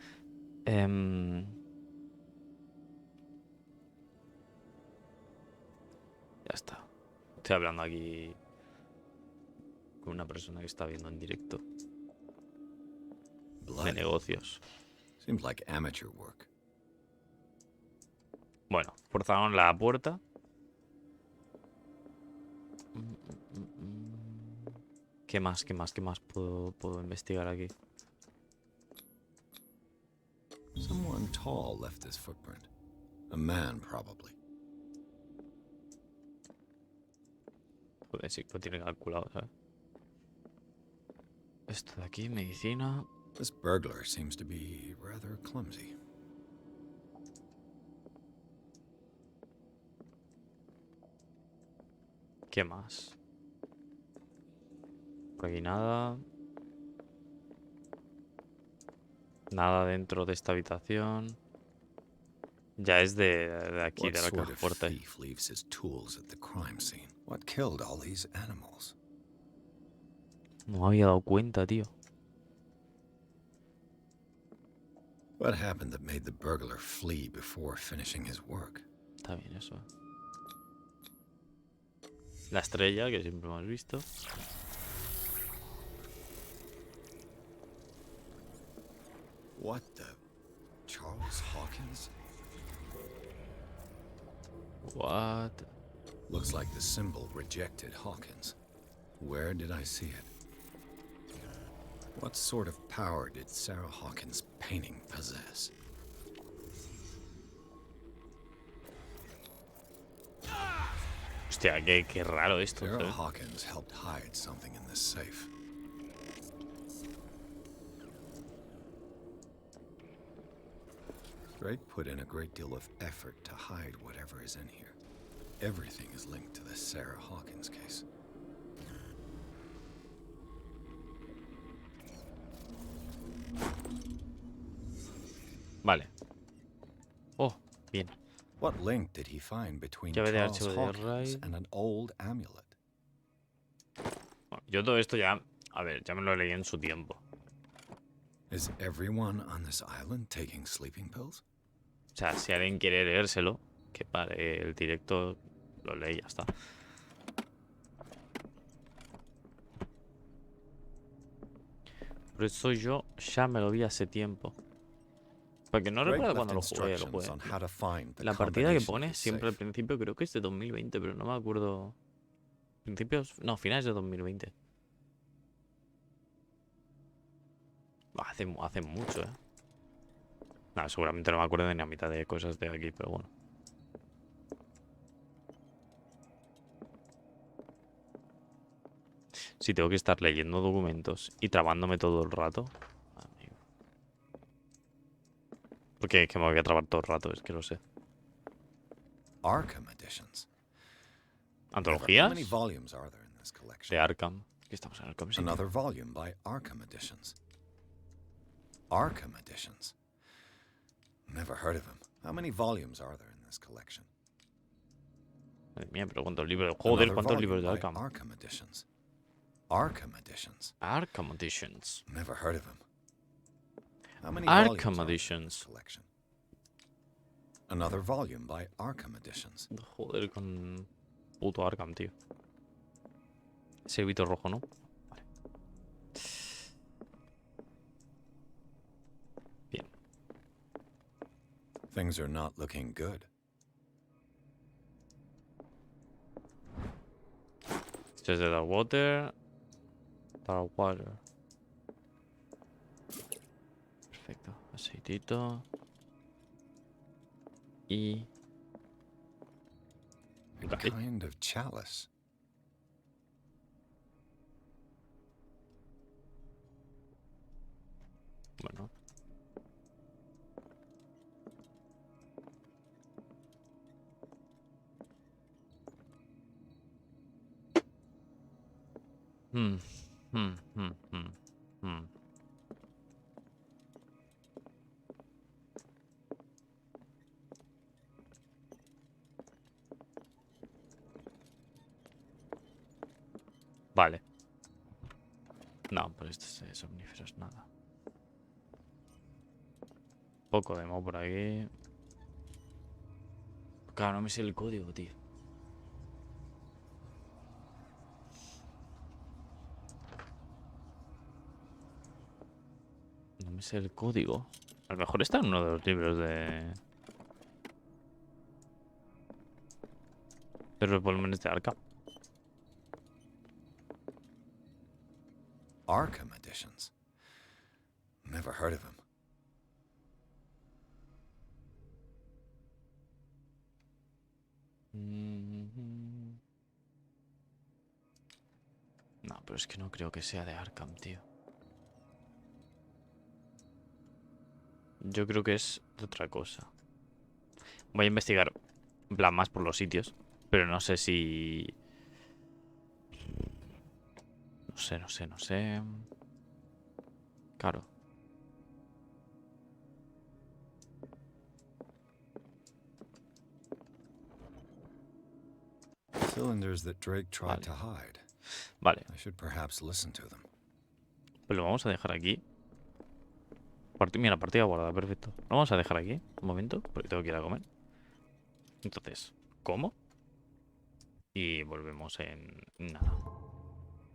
[SPEAKER 1] Ya está. Estoy hablando aquí con una persona que está viendo en directo. De negocios.
[SPEAKER 2] Seems like amateur work.
[SPEAKER 1] Bueno, forzaron la puerta. ¿Qué más? ¿Qué más? ¿Qué más puedo investigar aquí?
[SPEAKER 2] Someone tall left this footprint. A man, probably.
[SPEAKER 1] Joder, sí, lo tiene calculado, ¿sabes? Esto de aquí, medicina.
[SPEAKER 2] This burglar seems to be rather clumsy.
[SPEAKER 1] ¿Qué más? Por aquí nada. Nada dentro de esta habitación. Ya es de aquí, de la caja fuerte.
[SPEAKER 2] Thief leaves his tools at the crime scene? What killed all these animals?
[SPEAKER 1] No me había dado cuenta, tío.
[SPEAKER 2] What happened that made the burglar flee before finishing his work?
[SPEAKER 1] Está bien eso. La estrella, que siempre hemos visto.
[SPEAKER 2] What the? Charles Hawkins?
[SPEAKER 1] What?
[SPEAKER 2] Looks like the symbol rejected Hawkins. Where did I see it? What sort of power did Sarah Hawkins' painting possess?
[SPEAKER 1] Hostia, qué raro esto.
[SPEAKER 2] Sarah
[SPEAKER 1] ¿sabes?
[SPEAKER 2] Hawkins helped hide something in this safe. Drake put in a great deal of effort to hide whatever is in here. Everything is linked to the Sarah Hawkins case.
[SPEAKER 1] Vale. Oh, bien.
[SPEAKER 2] What link did he find between
[SPEAKER 1] Llave de
[SPEAKER 2] Charles
[SPEAKER 1] archivo de
[SPEAKER 2] Hawkins
[SPEAKER 1] RAID.
[SPEAKER 2] and an old amulet?
[SPEAKER 1] Bueno, yo todo esto ya... A ver, ya me lo leí en su tiempo.
[SPEAKER 2] Is everyone on this island taking sleeping pills?
[SPEAKER 1] O sea, si alguien quiere leérselo, que pare el directo, lo lee y ya está. Por eso yo ya me lo vi hace tiempo. Porque no recuerdo cuando lo jugué. La partida que pone siempre al principio creo que es de 2020, pero no me acuerdo. Principios... No, finales de 2020. Hace mucho, ¿eh? Nada, seguramente no me acuerdo de ni a mitad de cosas de aquí, pero bueno. Si tengo que estar leyendo documentos y trabándome todo el rato. Amigo. Porque es que me voy a trabar todo el rato, es que lo sé.
[SPEAKER 2] Arkham editions.
[SPEAKER 1] ¿Antologías?
[SPEAKER 2] How many volumes are there in this collection?
[SPEAKER 1] De Arkham. ¿Qué estamos en Arkham? Sí,
[SPEAKER 2] Another volume by Arkham Editions. Arkham Editions. Never heard of him. How many volumes are there in this collection?
[SPEAKER 1] Madre mía, pero ¿cuántos libros? Joder, ¿cuántos libros de Arkham?
[SPEAKER 2] Arkham Editions. Arkham Editions.
[SPEAKER 1] Arkham Editions.
[SPEAKER 2] Never heard of him. How many
[SPEAKER 1] Arkham
[SPEAKER 2] volumes are there in this
[SPEAKER 1] Editions.
[SPEAKER 2] collection? Another volume by Arkham Editions.
[SPEAKER 1] Joder, con puto Arkham, tío. Ese Vito rojo, ¿no? Vale. Bien.
[SPEAKER 2] Things are not looking good.
[SPEAKER 1] Esto es de Dark Water. Dark Water. Perfecto. Aceitito. Y...
[SPEAKER 2] A kind of chalice.
[SPEAKER 1] Bueno. Hmm. Vale. No, pero estos somníferos nada. Poco demo por aquí. Claro, no me sé el código, tío. No me sé el código. A lo mejor está en uno de los libros de los volúmenes de Arkham.
[SPEAKER 2] Arkham editions. Never heard of him.
[SPEAKER 1] No, pero es que no creo que sea de Arkham, tío. Yo creo que es de otra cosa. Voy a investigar, en plan, más por los sitios. Pero no sé si... No sé. Claro.
[SPEAKER 2] Cylinders that Drake tried to hide.
[SPEAKER 1] Vale.
[SPEAKER 2] I should perhaps listen to them.
[SPEAKER 1] Pues lo vamos a dejar aquí. Mira, partida guardada, perfecto. Lo vamos a dejar aquí, un momento, porque tengo que ir a comer. Entonces, ¿cómo? Y volvemos en nada.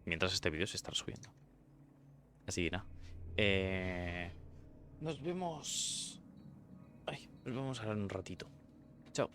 [SPEAKER 1] Mientras este vídeo se está subiendo. Así que nada. Nos vemos... Nos vemos ahora en un ratito. Chao.